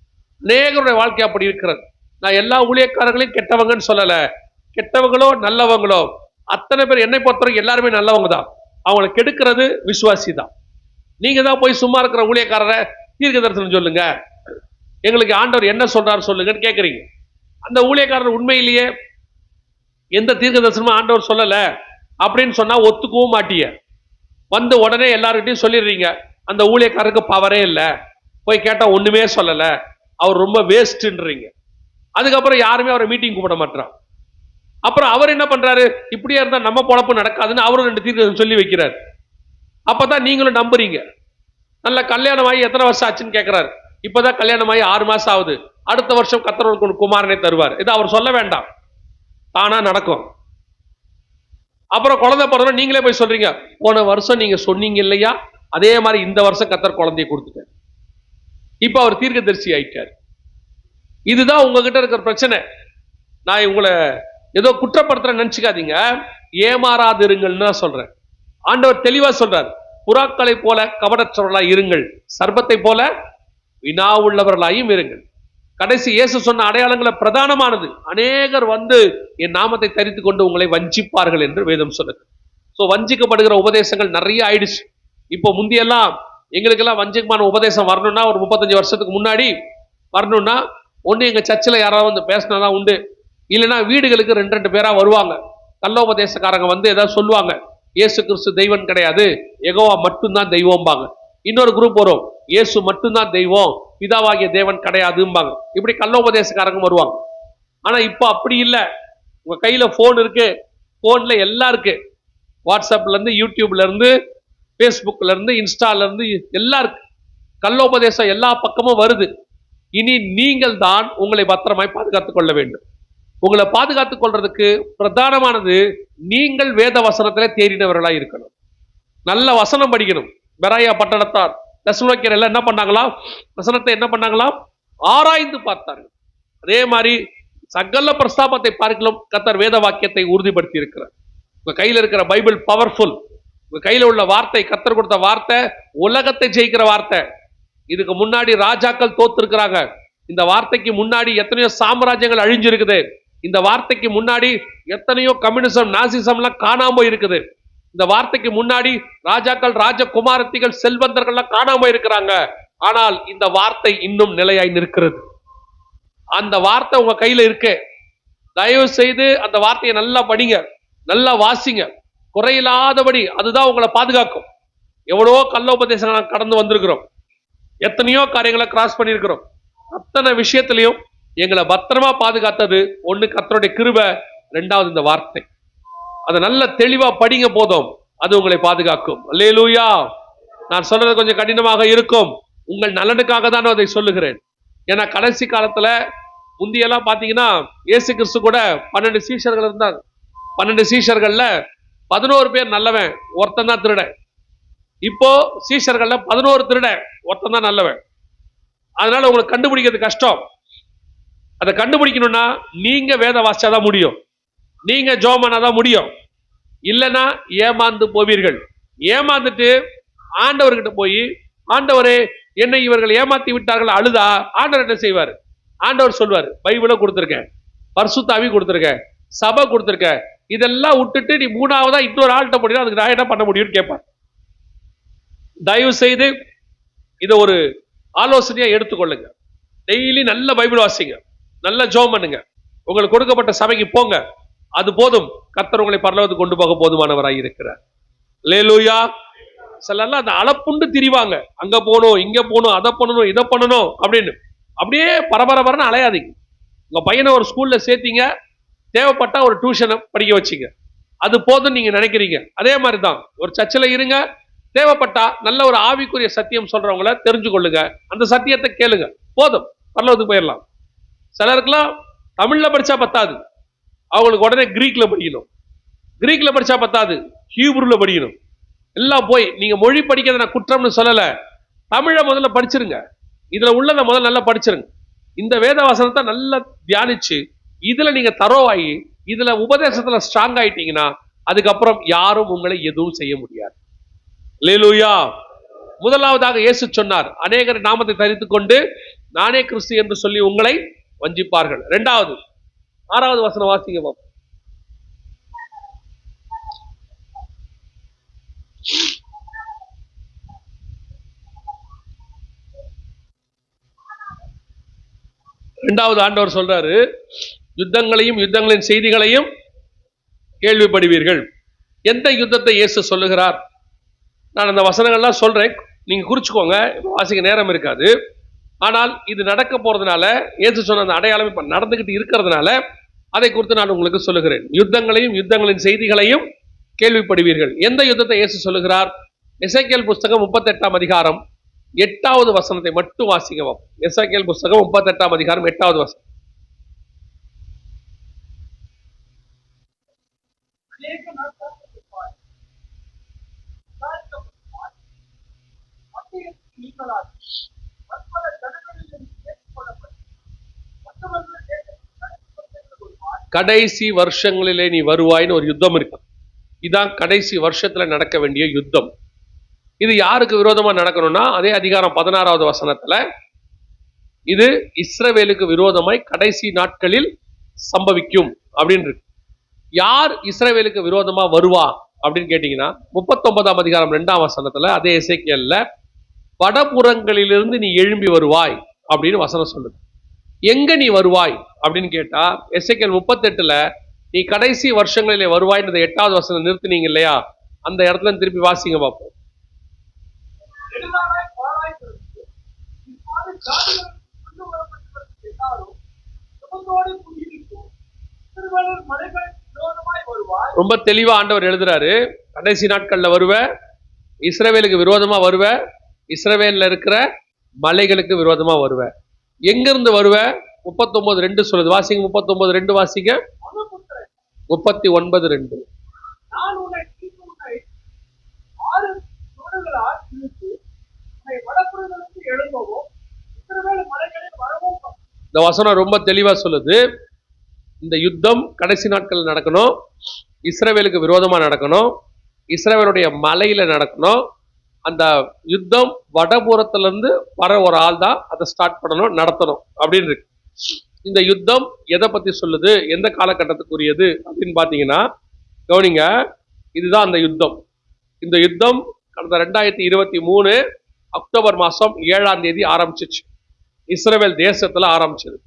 அநேகருடைய வாழ்க்கை அப்படி இருக்கிறது. நான் எல்லா ஊழியக்காரர்களையும் கெட்டவங்கன்னு சொல்லல, கெட்டவங்களோ நல்லவங்களோ அத்தனை பேர் என்னை பொறுத்தவரைக்கும் எல்லாருமே நல்லவங்க தான். அவங்களை கெடுக்கிறது விசுவாசி தான். நீங்க தான் போய் சும்மா இருக்கிற ஊழியக்காரரை தீர்க்க தரிசனம் சொல்லுங்க, எங்களுக்கு ஆண்டவர் என்ன சொல்றாரு சொல்லுங்கன்னு கேட்கறீங்க. அந்த ஊழியக்காரர் உண்மையிலேயே எந்த தீர்க்க தரிசனமும் ஆண்டவர் சொல்லல அப்படின்னு சொன்னா ஒத்துக்கவும் மாட்டீங்க. வந்து உடனே எல்லார்கிட்டையும் சொல்லிடுறீங்க, அந்த ஊழியக்காரருக்கு பவரே இல்லை, போய் கேட்டா ஒண்ணுமே சொல்லல, அவர் ரொம்ப வேஸ்ட்ன்றீங்க. அதுக்கப்புறம் யாருமே அவரை மீட்டிங் கூப்பிட மாட்டான். அப்புறம் அவர் என்ன பண்றாரு, இப்படியே இருந்தா நம்ம பொழப்பு நடக்காதுன்னு அவரும் 2 தீர்க்க சொல்லி வைக்கிறார். அப்பதான் நீங்களும் நம்புறீங்க. நல்ல கல்யாணம் ஆகி எத்தனை வருஷம் ஆச்சுன்னு கேட்கிறாரு. இப்பதான் கல்யாணம் ஆகி 6 மாசம் ஆகுது, அடுத்த வருஷம் கர்த்தர் குமாரனை தருவார். இது அவர் சொல்ல வேண்டாம், தானா நடக்கும். அப்புறம் குழந்தை பிறந்தோம் நீங்களே போய் சொல்றீங்க, போன வருஷம் நீங்க சொன்னீங்க இல்லையா, அதே மாதிரி இந்த வருஷம் கர்த்தர் குழந்தையை கொடுத்துட்டார். இப்ப அவர் தீர்க்கதரிசி ஆயிட்டார். இதுதான் உங்ககிட்ட இருக்கிற பிரச்சனை. நான் உங்களை ஏதோ குற்றப்படுத்துற நினைச்சுக்காதீங்க, ஏமாறாதிருங்கள்னு தான் சொல்றேன். ஆண்டவர் தெளிவா சொல்றார், புறாக்களை போல கபடற்றவர்களாய் இருங்கள், சர்ப்பத்தை போல வினா உள்ளவர்களாயும் இருங்கள். கடைசி இயேசு சொன்ன அடையாளங்களை பிரதானமானது, அநேகர் வந்து என் நாமத்தை தரித்து கொண்டு உங்களை வஞ்சிப்பார்கள் என்று வேதம் சொல்லுது. சோ வஞ்சிக்கப்படுகிற உபதேசங்கள் நிறைய ஆயிடுச்சு. இப்போ முந்தியெல்லாம் எங்களுக்கெல்லாம் வஞ்சிக்கமான உபதேசம் வரணும்னா ஒரு 35 வருஷத்துக்கு முன்னாடி வரணும்னா ஒண்ணு எங்க சர்ச்சில் யாராவது வந்து பேசினாதான் உண்டு, இல்லைன்னா வீடுகளுக்கு 2 பேரா வருவாங்க. கள்ளோபதேசக்காரங்க வந்து ஏதாவது சொல்லுவாங்க, இயேசு கிறிஸ்து தெய்வம் கிடையாது, யெகோவா மட்டும்தான் தெய்வம்பாங்க. இன்னொரு குரூப் வரும், இயேசு மட்டும்தான் தெய்வம், பிதாவாகிய தேவன் கிடையாதும்பாங்க. இப்படி கள்ளோபதேசக்காரங்க வருவாங்க. ஆனா இப்ப அப்படி இல்லை. உங்க கையில போன் இருக்கு, போன்ல எல்லாம் இருக்கு. வாட்ஸ்அப்ல இருந்து, யூடியூப்ல இருந்து, பேஸ்புக்ல இருந்து, இன்ஸ்டால இருந்து எல்லாம் இருக்கு. கள்ளோபதேசம் எல்லா பக்கமும் வருது. இனி நீங்கள் தான் உங்களை பத்திரமாய் பாதுகாத்துக் கொள்ள வேண்டும். உங்களை பாதுகாத்துக் கொள்றதுக்கு பிரதானமானது நீங்கள் வேத வசனத்திலே தேறினவர்களாய் இருக்கணும். நல்ல வசனம் படிக்கணும். பெராயா பட்டணத்தார் தெசலோனிக்கேயர் எல்லாம் என்ன பண்ணாங்களாம்? வசனத்தை என்ன பண்ணாங்களாம்? ஆராய்ந்து பார்த்தார்கள். அதே மாதிரி சகல பிரஸ்தாபத்தை பார்க்கலாம் கர்த்தர் வேத வாக்கியத்தை உறுதிப்படுத்தி இருக்கிறார். உங்க கையில இருக்கிற பைபிள் பவர்ஃபுல். உங்க கையில உள்ள வார்த்தை, கர்த்தர் கொடுத்த வார்த்தை உலகத்தை ஜெயிக்கிற வார்த்தை. இதுக்கு முன்னாடி ராஜாக்கள் தோத்து இருக்கிறாங்க. இந்த வார்த்தைக்கு முன்னாடி எத்தனையோ சாம்ராஜ்யங்கள் அழிஞ்சிருக்குது. இந்த வார்த்தைக்கு முன்னாடி எத்தனையோ கம்யூனிசம், நாசிசம் எல்லாம் காணாம இருக்குது. இந்த வார்த்தைக்கு முன்னாடி ராஜாக்கள், ராஜகுமாரத்திகள், செல்வந்தர்கள் எல்லாம் காணாம இருக்கிறாங்க. ஆனால் இந்த வார்த்தை இன்னும் நிலையாய் நிற்கிறது. அந்த வார்த்தை உங்க கையில இருக்கு. தயவு செய்து அந்த வார்த்தையை நல்லா படிங்க, நல்லா வாசிங்க, குறையில்லாதபடி. அதுதான் உங்களை பாதுகாக்கும். எவ்வளவோ கள்ளோபதேசங்கள் கடந்து வந்திருக்கிறோம், எத்தனையோ காரியங்களை கிராஸ் பண்ணியிருக்கிறோம். அத்தனை விஷயத்திலையும் எங்களை பத்திரமா பாதுகாத்தது ஒண்ணு கர்த்தருடைய கிருபை, ரெண்டாவது இந்த வார்த்தை. அதை நல்ல தெளிவா படிங்க, போதும், அது உங்களை பாதுகாக்கும். அல்லேலூயா. நான் சொல்றது கொஞ்சம் கடினமாக இருக்கும், உங்கள் நலனுக்காக தான் அதை சொல்லுகிறேன். ஏன்னா கடைசி காலத்துல முந்தியெல்லாம் பாத்தீங்கன்னா இயேசு கிறிஸ்து கூட 12 சீஷர்கள் இருந்தாங்க. 12 சீஷர்கள்ல 11 பேர் நல்லவன், ஒருத்தன் தான் திருடன். இப்போ சீஷர்கள்ல 11 திருடன், ஒருத்தன் தான் நல்லவன். அதனால உங்களுக்கு கண்டுபிடிக்கிறது கஷ்டம். அதை கண்டுபிடிக்கணும்னா நீங்க வேத வாசிச்சாதான் முடியும், நீங்க ஜோமனாதான் முடியும். இல்லைன்னா ஏமாந்து போவீர்கள். ஏமாந்துட்டு ஆண்டவர்கிட்ட போய், ஆண்டவரே என்னை இவர்கள் ஏமாத்தி விட்டார்கள் அழுதா ஆண்டவர் என்ன செய்வார்? ஆண்டவர் சொல்வார், பைபிளை கொடுத்துருக்கேன், பரிசுத்த ஆவி கொடுத்துருக்கேன், சபை கொடுத்துருக்கேன், இதெல்லாம் விட்டுட்டு நீ மூணாவதா இன்னொரு ஆள்கிட்ட போனீங்கன்னா அதுக்கு நான் என்ன பண்ண முடியும்னு கேட்பார். தயவு செய்து இதை ஒரு ஆலோசனையா எடுத்துக்கொள்ளுங்க. டெய்லி நல்ல பைபிள் வாசிங்க, நல்ல ஜெபம் பண்ணுங்க, உங்களுக்கு கொடுக்கப்பட்ட சபைக்கு போங்க. அது போதும். கர்த்தர் உங்களை பரலோகத்துக்கு கொண்டு போக போதுமானவராய் இருக்கிறார். அல்லேலூயா. சிலர்லாம் அந்த அளப்புண்டு திரிவாங்க, அங்க போகணும், இங்க போகணும், அதை பண்ணணும், இதை பண்ணணும் அப்படின்னு. அப்படியே பரபரன்னு அலையாதீங்க. உங்க பையனை ஒரு ஸ்கூல்ல சேர்த்தீங்க, தேவைப்பட்டா ஒரு டியூஷனை படிக்க வச்சிங்க, அது போதும் நீங்க நினைக்கிறீங்க. அதே மாதிரி தான் ஒரு சர்ச்சில் இருங்க, தேவைப்பட்டா நல்ல ஒரு ஆவிக்குரிய சத்தியம் சொல்றவங்கள தெரிஞ்சு கொள்ளுங்க, அந்த சத்தியத்தை கேளுங்க, போதும், பரலோகத்துக்கு போயிடலாம். சிலருக்குலாம் தமிழ்ல படிச்சா பத்தாது, அவங்களுக்கு உடனே கிரீக்ல படிக்கணும், கிரீக்ல படிச்சா பத்தாது, ஹீப்ரூல படிக்கணும். எல்லாம் போய் நீங்க மொழி படிக்கிறத நான் குற்றம்னு சொல்லல, தமிழை முதல்ல படிச்சிருங்க, இதுல உள்ளதை முதல்ல நல்லா படிச்சிருங்க. இந்த வேத வசனத்தை நல்லா தியானிச்சு இதுல நீங்க தரோவாகி இதுல உபதேசத்துல ஸ்ட்ராங் ஆயிட்டீங்கன்னா அதுக்கப்புறம் யாரும் உங்களை எதுவும் செய்ய முடியாது. அல்லேலூயா. முதலாவதாக இயேசு சொன்னார், அநேகர் நாமத்தை தரித்துக் கொண்டு நானே கிறிஸ்து என்று சொல்லி உங்களை வஞ்சிப்பார்கள். இரண்டாவது 6வது வசனம் வாசிங்க. இரண்டாவது ஆண்டவர் சொல்றாரு, யுத்தங்களையும் யுத்தங்களின் செய்திகளையும் கேள்விப்படுவீர்கள். எந்த யுத்தத்தை இயேசு சொல்லுகிறார்? நான் அந்த வசனங்கள்லாம் சொல்றேன், நீங்க குறிச்சுக்கோங்க, வாசிக்க நேரம் இருக்காது. ஆனால் இது நடக்க போறதுனால, இயேசு சொன்ன அந்த அடையாளம் இப்ப நடந்துகிட்டு இருக்கிறதுனால அதை குறித்து நான் உங்களுக்கு சொல்லுகிறேன். யுத்தங்களையும் யுத்தங்களின் செய்திகளையும் கேள்விப்படுவீர்கள். எந்த யுத்தத்தை இயேசு சொல்லுகிறார்? எசேக்கியேல் புஸ்தகம் 38ஆம் அதிகாரம் 8வது வசனத்தை மட்டும் வாசிங்க. எசேக்கியேல் புஸ்தகம் 38ஆம் அதிகாரம் 8வது வசனம். கடைசி வருஷங்களிலே நீ வருவாயின்னு ஒரு யுத்தம் இருக்கு. இதான் கடைசி வருஷத்துல நடக்க வேண்டிய யுத்தம். இது யாருக்கு விரோதமா நடக்கணும்னா, அதே அதிகாரம் 16வது வசனத்துல இது இஸ்ரவேலுக்கு விரோதமாய் கடைசி நாட்களில் சம்பவிக்கும் அப்படின்னு இருக்கு. யார் இஸ்ரவேலுக்கு விரோதமா வருவா அப்படின்னு கேட்டீங்கன்னா, 39ஆம் அதிகாரம் 2ஆம் வசனத்துல அதே எசேக்கியேல்ல வடபுறங்களிலிருந்து நீ எழும்பி வருவாய் அப்படின்னு வசனம் சொல்லுது. எங்க நீ வருவாய் அப்படின்னு கேட்டா, எசேக்கியேல் 38ல நீ கடைசி வருஷங்களிலே வருவாய்ன்றத 8வது வசனம் நிறுத்தினீங்க இல்லையா, அந்த இடத்துல திருப்பி வாசிங்க பார்ப்போம். ரொம்ப தெளிவா ஆண்டவர் எழுதுறாரு, கடைசி நாட்கள்ல வருவ, இஸ்ரவேலுக்கு விரோதமா வருவ, இஸ்ரவேல்ல இருக்கிற மலைகளுக்கு விரோதமா வருவ. எங்கிருந்து வருவ? 39:2 சொல்லுது. வாசிங்க 39:2 வாசிங்க. 39:2. இந்த வசனம் ரொம்ப தெளிவா சொல்லுது. இந்த யுத்தம் கடைசி நாட்கள் நடக்கணும், இஸ்ரவேலுக்கு விரோதமா நடக்கணும், இஸ்ரவேலுடைய மலையில நடக்கணும். அந்த யுத்தம் வடபுறத்துல இருந்து வர ஒரு ஆள் தான் அதை ஸ்டார்ட் பண்ணணும், நடத்தணும் அப்படின்னு இருக்கு. இந்த யுத்தம் எதை பத்தி சொல்லுது, எந்த காலகட்டத்துக்குரியது அப்படின்னு பாத்தீங்கன்னா கவனிங்க. இதுதான் அந்த யுத்தம். இந்த யுத்தம் கடந்த 2023 அக்டோபர் மாசம் 7ஆம் தேதி ஆரம்பிச்சிச்சு. இஸ்ரவேல் தேசத்துல ஆரம்பிச்சது.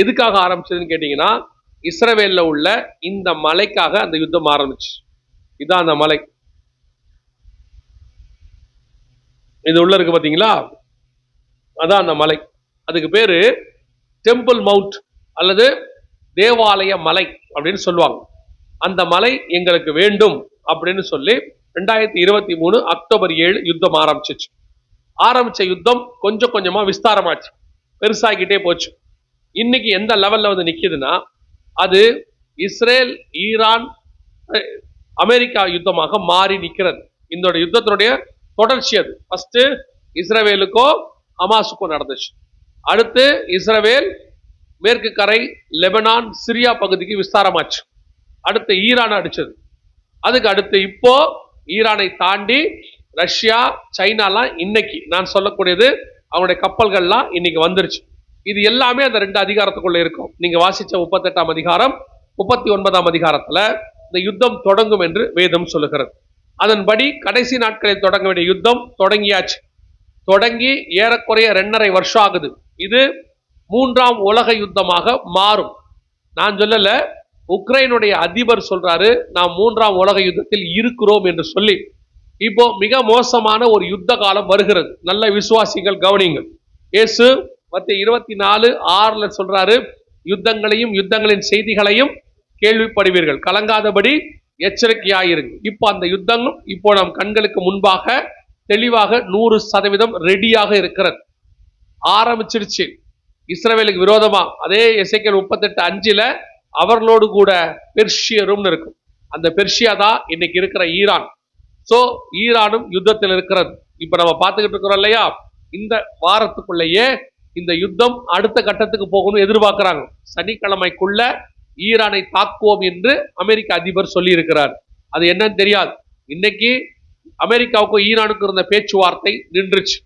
எதுக்காக ஆரம்பிச்சதுன்னு கேட்டீங்கன்னா, இஸ்ரவேல்ல உள்ள இந்த மலைக்காக அந்த யுத்தம் ஆரம்பிச்சு. இதான் அந்த மலை. இது உள்ள இருக்கு பாத்தீங்களா, அதான் அந்த மலை. அதுக்கு பேரு டெம்பிள் மவுண்ட் அல்லது தேவாலய மலை அப்படின்னு சொல்லுவாங்க. அந்த மலை எங்களுக்கு வேண்டும் அப்படின்னு சொல்லி 2023 அக்டோபர் 7 யுத்தம் ஆரம்பிச்சிச்சு. ஆரம்பிச்ச யுத்தம் கொஞ்சம் கொஞ்சமா விஸ்தாரமாச்சு, பெருசாகிட்டே போச்சு. இன்னைக்கு எந்த லெவல்ல வந்து நிக்குதுன்னா, அது இஸ்ரேல், ஈரான், அமெரிக்கா யுத்தமாக மாறி நிக்கிறது. இந்த யுத்தத்தினுடைய தொடர்ச்சி அது. ஃபர்ஸ்ட் இஸ்ரவேலுக்கோ ஹமாஸுக்கோ நடந்துச்சு. அடுத்து இஸ்ரவேல் மேற்கு கரை லெபனான் சிரியா பகுதிக்கு விஸ்தாரமாச்சு. அடுத்து ஈரான் அடிச்சது. அதுக்கு அடுத்து இப்போ ஈரானை தாண்டி ரஷ்யா, சைனாலாம் இன்னைக்கு நான் சொல்லக்கூடியது அவங்களுடைய கப்பல்கள்லாம் இன்னைக்கு வந்துருச்சு. இது எல்லாமே அந்த 2 அதிகாரத்துக்குள்ள இருக்கும். நீங்க வாசிச்ச 38ஆம் அதிகாரம் 39ஆம் அதிகாரத்துல இந்த யுத்தம் தொடங்கும் என்று வேதம் சொல்லுகிறது. அதன்படி கடைசி நாட்களில் தொடங்க வேண்டிய யுத்தம் தொடங்கியாச்சு. தொடங்கி ஏறக்குறைய 2.5 வருஷம் ஆகுது. இது 3ஆம் உலக யுத்தமாக மாறும். நான் சொல்லல, உக்ரைனுடைய அதிபர் சொல்றாரு நாம் 3ஆம் உலக யுத்தத்தில் இருக்கிறோம் என்று சொல்லி. இப்போ மிக மோசமான ஒரு யுத்த காலம் வருகிறது. நல்ல விசுவாசிகள் கவனிங்கள். இயேசு மத்தேயு 24:6 சொல்றாரு, யுத்தங்களையும் யுத்தங்களின் செய்திகளையும் கேள்விப்படுவீர்கள், கலங்காதபடி எச்சரிக்கையாயிருங்க. இப்போ அந்த யுத்தம் இப்போ நம் கண்களுக்கு முன்பாக தெளிவாக 100% ரெடியாக இருக்கிறது. ஆரம்பிச்சிருச்சு. இஸ்ரவேலுக்கு விரோதமா அதே எசேக்கியேல் 38:5 அவர்களோடு கூட பெர்ஷியரும் இருக்கும். அந்த பெர்ஷியா தான் இன்னைக்கு இருக்கிற ஈரான். சோ ஈரானும் யுத்தத்தில் இருக்கிறது. இப்ப நம்ம பார்த்துக்கிட்டு இருக்கிறோம் இல்லையா, இந்த வாரத்துக்குள்ளேயே இந்த யுத்தம் அடுத்த கட்டத்துக்கு போகணும்னு எதிர்பார்க்கிறாங்க. சனிக்கிழமைக்குள்ள ஈரானை தாக்குவோம் என்று அமெரிக்க அதிபர் சொல்லி இருக்கிறார். அது என்னன்னு தெரியாது. இன்னைக்கு அமெரிக்காவுக்கும் ஈரானுக்கு இருந்த பேச்சுவார்த்தை நின்றுச்சு.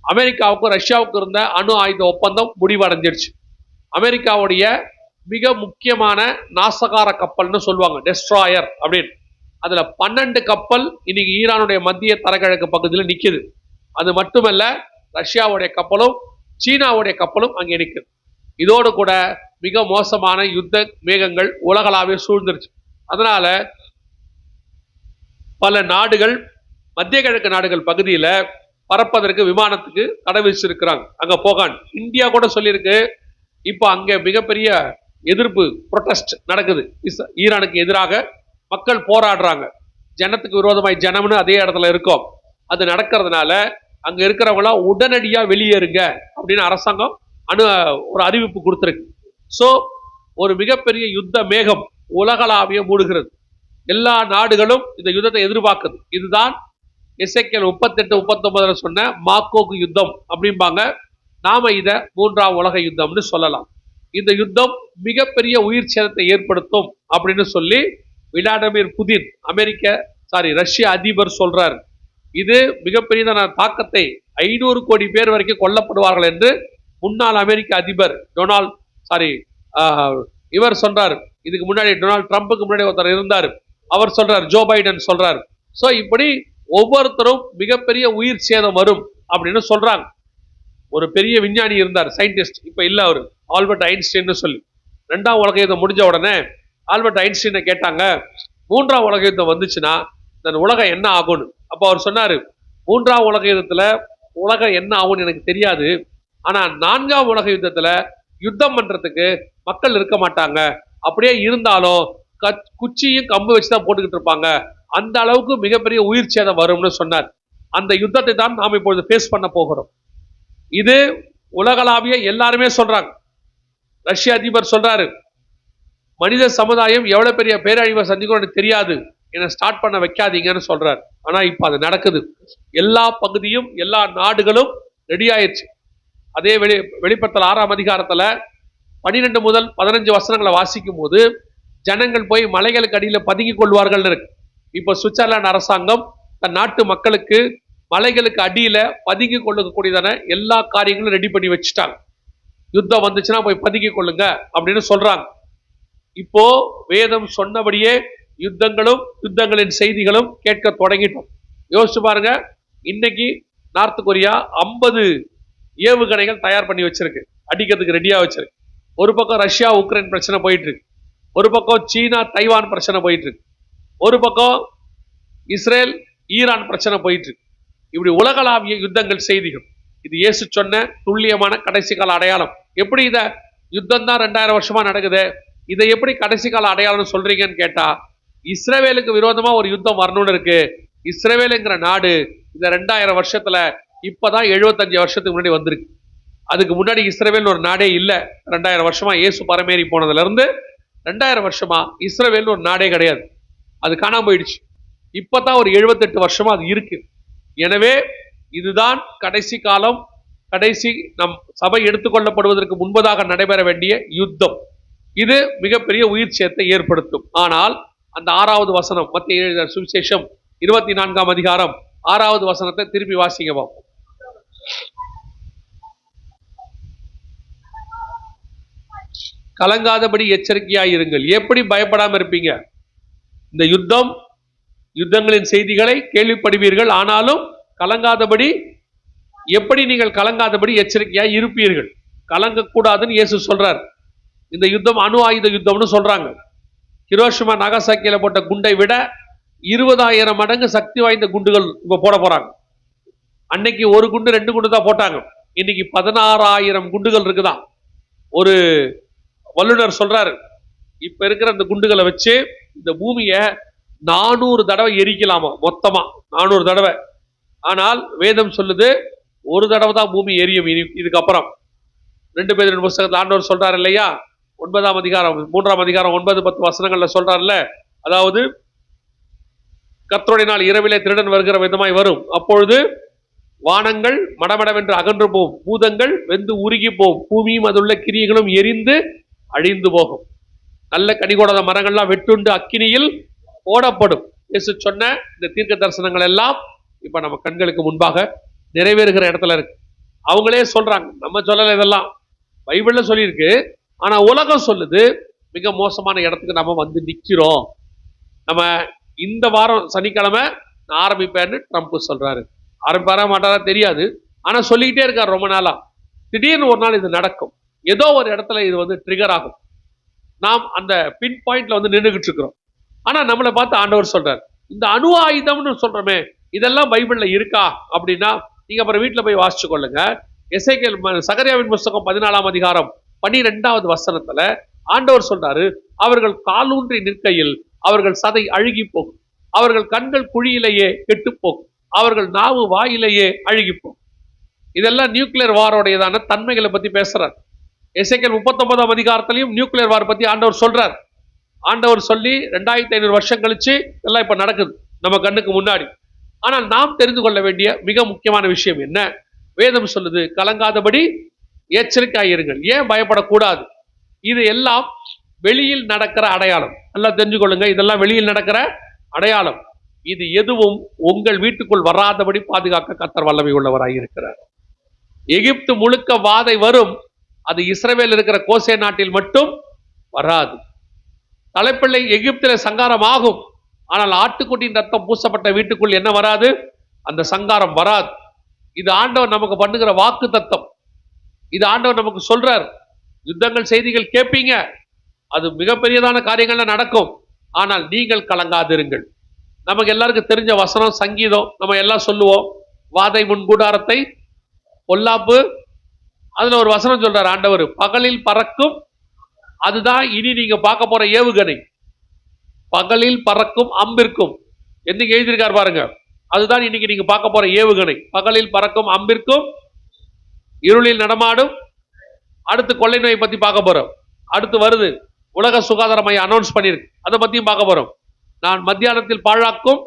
அமெரிக்காவுக்கும் ரஷ்யாவுக்கு இருந்த அணு ஆயுத ஒப்பந்தம் முடிவடைஞ்சிருச்சு. அமெரிக்காவுடைய மிக முக்கியமான நாசகார கப்பல்னு சொல்லுவாங்க, டெஸ்ட்ராயர் அப்படின்னு. அதுல 12 கப்பல் இன்னைக்கு ஈரானுடைய மத்திய தரைக்கிழக்கு பகுதியில் நிக்குது. அது மட்டுமல்ல, ரஷ்யாவுடைய கப்பலும் சீனாவுடைய கப்பலும் அங்கே நிக்குது. இதோடு கூட மிக மோசமான யுத்த மேகங்கள் உலகளாவே சூழ்ந்துருச்சு. அதனால பல நாடுகள், மத்திய கிழக்கு நாடுகள் பகுதியில பறப்பதற்கு விமானத்துக்கு தடை விதிச்சிருக்கிறாங்க. அங்க போகான். இந்தியா கூட சொல்லியிருக்கு. இப்போ அங்க மிகப்பெரிய எதிர்ப்பு புரொட்டஸ்ட் நடக்குது. ஈரானுக்கு எதிராக மக்கள் போராடுறாங்க. ஜனத்துக்கு விரோதமாய் ஜனம்னு அதே இடத்துல இருக்கும். அது நடக்கிறதுனால அங்க இருக்கிறவங்களாம் உடனடியா வெளியேறுங்க அப்படின்னு அரசாங்கம் ஒரு அறிவிப்பு கொடுத்திருக்கு. சோ ஒரு மிகப்பெரிய யுத்த மேகம் உலகளாவிய மூடுகிறது. எல்லா நாடுகளும் இந்த யுத்தத்தை எதிர்பார்க்குது. இதுதான் எசேக்கியேல் 38-39 சொன்ன மாக்கோகு யுத்தம் அப்படிம்பாங்க. நாம இத 3ஆம் உலக யுத்தம்னு சொல்லலாம். இந்த யுத்தம் மிகப்பெரிய உயிர் சேதத்தை ஏற்படுத்தும் அப்படின்னு சொல்லி விளாடிமிர் புதின் ரஷ்ய அதிபர் சொல்றாரு. இது மிகப்பெரியதான தாக்கத்தை, 500 கோடி பேர் வரைக்கும் கொல்லப்படுவார்கள் என்று முன்னாள் அமெரிக்க அதிபர் இவர் சொல்றாரு. இதுக்கு முன்னாடி டொனால்ட் ட்ரம்புக்கு முன்னாடி ஒருத்தர் இருந்தார், அவர் சொல்றாரு, ஜோ பைடன் சொல்றாரு. சோ இப்படி ஒவ்வொருத்தரும் மிகப்பெரிய உயிர் சேதம் வரும் அப்படின்னு சொல்றாங்க. ஒரு பெரிய விஞ்ஞானி இருந்தார், சயின்டிஸ்ட், இப்ப இல்ல, அவரு ஆல்பர்ட் ஐன்ஸ்டைன் சொல்லி. 2ஆம் உலக யுத்தம் முடிஞ்ச உடனே ஆல்பர்ட் ஐன்ஸ்டைனை கேட்டாங்க, 3ஆம் உலக யுத்தம் வந்துச்சுன்னா இந்த உலகம் என்ன ஆகும்னு. அப்ப அவர் சொன்னாரு, 3ஆம் உலக யுத்தத்துல உலகம் என்ன ஆகும்னு எனக்கு தெரியாது, ஆனா 4ஆம் உலக யுத்தத்துல யுத்தம் பண்றதுக்கு மக்கள் இருக்க மாட்டாங்க, அப்படியே இருந்தாலும் குச்சியும் கம்பு வச்சுதான் போட்டுக்கிட்டு இருப்பாங்க, அந்த அளவுக்கு மிகப்பெரிய உயிர் சேதம் வரும்னு சொன்னார். அந்த யுத்தத்தை தான் நாம் இப்பொழுது ஃபேஸ் பண்ண போகிறோம். இது உலகளாவிய எல்லாருமே சொல்றாங்க. ரஷ்ய அதிபர் சொல்றாரு, மனித சமுதாயம் எவ்வளவு பெரிய பேரழிவை சந்திக்கும் எனக்கு தெரியாது, என்ன ஸ்டார்ட் பண்ண வைக்காதீங்கன்னு சொல்றாரு. ஆனா இப்ப அது நடக்குது. எல்லா பகுதியும் எல்லா நாடுகளும் ரெடி ஆயிடுச்சு. அதே வெளிப்படுத்தல் 6ஆம் அதிகாரத்துல 12 முதல் 15 வசனங்களை வாசிக்கும் போது ஜனங்கள் போய் மலைகளுக்கு அடியில பதுங்கிக் கொள்வார்கள் இருக்கு. இப்ப சுவிட்சர்லாந்து அரசாங்கம் தன் நாட்டு மக்களுக்கு மலைகளுக்கு அடியில பதுங்கி கொள்ளக்கூடியதான எல்லா காரியங்களும் ரெடி பண்ணி வச்சுட்டாங்க. யுத்தம் வந்துச்சுன்னா போய் பதுங்கிக் கொள்ளுங்க அப்படின்னு சொல்றாங்க. இப்போ வேதம் சொன்னபடியே யுத்தங்களின் செய்திகளும் கேட்க தொடங்கிட்டோம். யோசிச்சு பாருங்க, இன்னைக்கு நார்த் கொரியா 50 ஏவுகணைகள் தயார் பண்ணி வச்சிருக்கு, அடிக்கிறதுக்கு ரெடியா வச்சிருக்கு. ஒரு பக்கம் ரஷ்யா உக்ரைன் பிரச்சனை போயிட்டு இருக்கு, ஒரு பக்கம் சீனா தைவான் பிரச்சனை போயிட்டு இருக்கு, ஒரு பக்கம் இஸ்ரேல் ஈரான் பிரச்சனை போயிட்டு இருக்கு. இப்படி உலகளாவிய யுத்தங்கள் செய்திகள். இது இயேசு சொன்ன துல்லியமான கடைசி கால அடையாளம். எப்படி இத யுத்தம் தான் 2000 வருஷமா நடக்குது, இதை எப்படி கடைசி கால அடையாளம் சொல்றீங்கன்னு கேட்டா, இஸ்ரவேலுக்கு விரோதமா ஒரு யுத்தம் வரணும்னு இருக்கு. இஸ்ரவேலுங்கிற நாடு இந்த 2000 வருஷத்துல இப்பதான் 75 வருஷத்துக்கு முன்னாடி வந்திருக்கு. அதுக்கு முன்னாடி இஸ்ரவேல் ஒரு நாடே இல்லை. 2000 வருஷமா இயேசு பரமேறி போனதுல இருந்து 2000 வருஷமா இஸ்ரவேல் ஒரு நாடே கிடையாது, அது காணாம போயிடுச்சு. இப்பதான் ஒரு 78 வருஷமா அது இருக்கு. எனவே இதுதான் கடைசி காலம், கடைசி நம் சபை எடுத்துக்கொள்ளப்படுவதற்கு முன்பதாக நடைபெற வேண்டிய யுத்தம். இது மிகப்பெரிய உயிர் சேத்தை ஏற்படுத்தும். ஆனால் அந்த 6வது வசனம், மத்திய சுவிசேஷம் 24ஆம் அதிகாரம் 6வது வசனத்தை திருப்பி வாசிங்க பார்ப்போம். கலங்காதபடி எச்சரிக்கையாயிருங்கள். எப்படி பயப்படாம இருப்பீங்க? இந்த யுத்தங்களின் செய்திகளை கேள்விப்படுவீர்கள், ஆனாலும் கலங்காதபடி, எப்படி நீங்கள் கலங்காதபடி எச்சரிக்கையாய் இருப்பீர்கள்? கலங்கக்கூடாதுன்னு இயேசு சொல்றார். இந்த யுத்தம் அணு ஆயுத யுத்தம்னு சொல்றாங்க. ஹிரோஷிமா நாகசாக்கியில போட்ட குண்டை விட 20,000 மடங்கு சக்தி வாய்ந்த குண்டுகள் இப்ப போட போறாங்க. அன்னைக்கு ஒரு குண்டு 2 குண்டு தான் போட்டாங்க, இன்னைக்கு 16,000 குண்டுகள் இருக்குதான். ஒரு வல்லுநர் சொல்றாரு, இப்ப இருக்கிற அந்த குண்டுகளை வச்சு இந்த பூமியை 400 தடவை எரிக்கலாமா, மொத்தமா 400 தடவை. ஆனால் வேதம் சொல்லுது ஒரு தடவை தான் பூமி எரியும் இதுக்கப்புறம். 2 பேதுரு புத்தகத்தில் ஆண்டவர் சொல்றாரு இல்லையா, 9ஆம் அதிகாரம் 3ஆம் அதிகாரம் 9-10 வசனங்கள்ல சொல்றாருல்ல, அதாவது கர்த்தருடைய நாள் இரவிலே திருடன் வருகிற விதமாய் வரும், அப்பொழுது வானங்கள் மடமடவென்று அகன்று போகும், பூதங்கள் வெந்து உருகி போகும், பூமியும் அதுள்ள கிரியைகளும் எரிந்து அழிந்து போகும், நல்ல கனிகொடாத மரங்கள்லாம் வெட்டுண்டு அக்கினியில் போடப்படும். இயேசு சொன்ன இந்த தீர்க்க தரிசனங்கள் எல்லாம் இப்ப நம்ம கண்களுக்கு முன்பாக நிறைவேறுகிற இடத்துல இருக்கு. அவங்களே சொல்றாங்க, நம்ம சொல்லல, இதெல்லாம் பைபிள்ல சொல்லியிருக்கு. ஆனா உலகம் சொல்லுது மிக மோசமான இடத்துக்கு நம்ம வந்து நிக்கிறோம். நம்ம இந்த வாரம் சனிக்கிழமை நான் ஆரம்பிப்பேன்னு ட்ரம்ப் சொல்றாரு. ஆரம்பிப்பாரா மாட்டாரா தெரியாது, ஆனா சொல்லிக்கிட்டே இருக்காரு ரொம்ப நாளா. திடீர்னு ஒரு நாள் இது நடக்கும், ஏதோ ஒரு இடத்துல இது வந்து ட்ரிகர் ஆகும். நாம் அந்த பின் பாயிண்ட்ல வந்து நின்றுகிட்டு இருக்கிறோம். ஆனா நம்மளை பார்த்து ஆண்டவர் சொல்றாரு, இந்த அணு ஆயுதம்னு சொல்றோமே, இதெல்லாம் பைபிள்ல இருக்கா அப்படின்னா நீங்க அப்புறம் வீட்டுல போய் வாசிச்சு கொள்ளுங்க. எசேக்கியேல் சகரியாவின் புத்தகம் 14ஆம் அதிகாரம் 12வது வசனத்துல ஆண்டவர் சொல்றாரு, அவர்கள் காலூன்றி நிற்கையில் அவர்கள் சதை அழுகி போகும், அவர்கள் கண்கள் குழியிலேயே கெட்டு போகும், அவர்கள் நாவு வாயிலேயே அழுகி போகும். இதெல்லாம் நியூக்ளியர் வாரோடையதான தன்மைகளை பத்தி பேசுறார். எசேக்கியேல் 39ஆம் அதிகாரத்திலையும் நியூக்ளியர் வார் பத்தி ஆண்டவர் சொல்றார். ஆண்டவர் சொல்லி 2500 வருஷம் கழிச்சு எல்லாம் இப்ப நடக்குது நம்ம கண்ணுக்கு முன்னாடி. ஆனால் நாம் தெரிந்து கொள்ள வேண்டிய மிக முக்கியமான விஷயம் என்ன? வேதம் சொல்லுது, கலங்காதபடி எச்சரிக்கையாயிருங்கள். ஏன் பயப்படக்கூடாது? இது எல்லாம் வெளியில் நடக்கிற அடையாளம். நல்லா தெரிஞ்சுக்கொள்ளுங்க, இதெல்லாம் வெளியில் நடக்கிற அடையாளம். இது எதுவும் உங்கள் வீட்டுக்குள் வராதபடி பாதுகாக்க கர்த்தர் வல்லமை உள்ளவராய் இருக்கிறார். எகிப்து முழுக்க வாதை வரும், அது இஸ்ரவேல் இருக்கிற கோசே நாட்டில் மட்டும் வராது. தலைப்பிள்ளை எகிப்தில சங்காரம் ஆகும், ஆனால் ஆட்டுக்குட்டியின் ரத்தம் பூசப்பட்ட வீட்டுக்குள் என்ன வராது? அந்த சங்காரம் வராது. இது ஆண்டவர் நமக்கு பண்ணுகிற வாக்கு தத்தம். இது ஆண்டவர் நமக்கு சொல்றார். யுத்தங்கள் செய்திகள் கேட்பீங்க, அது மிகப்பெரியதான காரியங்கள்ல நடக்கும், ஆனால் நீங்கள் கலங்காதிருங்கள். நமக்கு எல்லாருக்கும் தெரிஞ்ச வசனம் சங்கீதம், நம்ம எல்லாம் சொல்லுவோம், வாதை முன் கூடாரத்தை பொல்லாப்பு. அதுல ஒரு வசனம் சொல்றாரு ஆண்டவர், பகலில் பறக்கும், அதுதான் இனி நீங்க பார்க்க போற ஏவுகணை. பகலில் பறக்கும் அம்பிற்கும், என்னைக்கு எழுதியிருக்கார் பாருங்க, அதுதான் இன்னைக்கு நீங்க பார்க்க போற ஏவுகணை. பகலில் பறக்கும் அம்பிற்கும் இருளில் நடமாடும். அடுத்து கொள்ளை நோயை பத்தி பார்க்க போறோம். அடுத்து வருது உலக சுகாதார மையம் அனௌன்ஸ் பண்ணிருக்கு, அதை பத்தியும் பார்க்க போறோம். நான் மத்தியானத்தில் பாழாக்கும்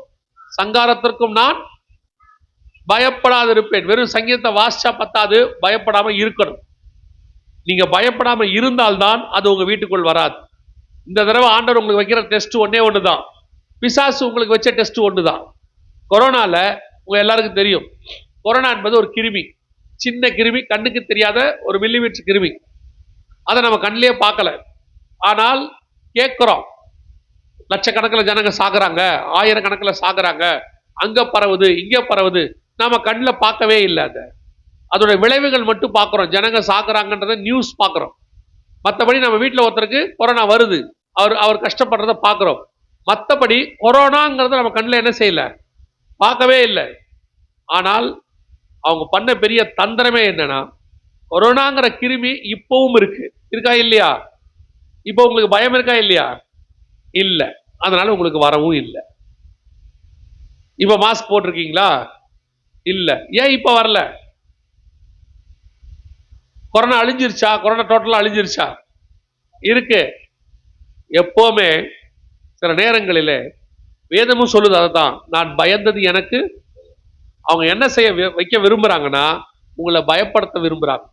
சங்காரத்திற்கும் நான் பயப்படாது இருப்பேன். வெறும் சங்கீதத்தை வாசிச்சா பத்தாது, பயப்படாம இருக்கணும். நீங்க பயப்படாம இருந்தால்தான் அது உங்க வீட்டுக்குள் வராது. இந்த தடவை ஆண்டவர் உங்களுக்கு வைக்கிற டெஸ்ட் ஒன்னே ஒண்ணுதான். பிசாசு உங்களுக்கு வச்ச டெஸ்ட் ஒண்ணுதான். கொரோனால உங்க எல்லாருக்கும் தெரியும், கொரோனா என்பது ஒரு கிருமி, சின்ன கிருமி, கண்ணுக்கு தெரியாத ஒரு மில்லிமீட்டர் கிருமி. அதை நம்ம கண்ணிலேயே பார்க்கல, ஆனால் கேட்கிறோம். லட்சக்கணக்கில் ஜனங்க சாகுறாங்க, ஆயிரக்கணக்கில் சாகுறாங்க, அங்க பரவுது இங்க பரவுது, நாம கண்ணில் பார்க்கவே இல்லை. அதோட விளைவுகள் மட்டும் பார்க்கிறோம். ஜனங்க சாகுறாங்கன்றத நியூஸ் பார்க்கிறோம். மற்றபடி நம்ம வீட்டில் ஒருத்தருக்கு கொரோனா வருது, அவர் கஷ்டப்படுறத பார்க்கிறோம். மற்றபடி கொரோனாங்கிறத நம்ம கண்ணில் என்ன செய்யல, பார்க்கவே இல்லை. ஆனால் அவங்க பண்ண பெரிய தந்திரமே என்னன்னா, கொரோனாங்கிற கிருமி இப்பவும் இருக்கா இல்லையா? இப்போ உங்களுக்கு பயம் இருக்கா இல்லையா? இல்ல. அதனால உங்களுக்கு வரவும் இல்லை. இப்ப மாஸ்க் போட்டிருக்கீங்களா? இல்ல. ஏன் இப்ப வரல? கொரோனா அழிஞ்சிருச்சா? கொரோனா டோட்டலா அழிஞ்சிருச்சா? இருக்கு. எப்பவுமே சில நேரங்களிலே வேதமும் சொல்லுது அதுதான். நான் பயந்தது எனக்கு. அவங்க என்ன செய்ய வைக்க விரும்புறாங்கன்னா, உங்களை பயப்படுத்த விரும்புறாங்க.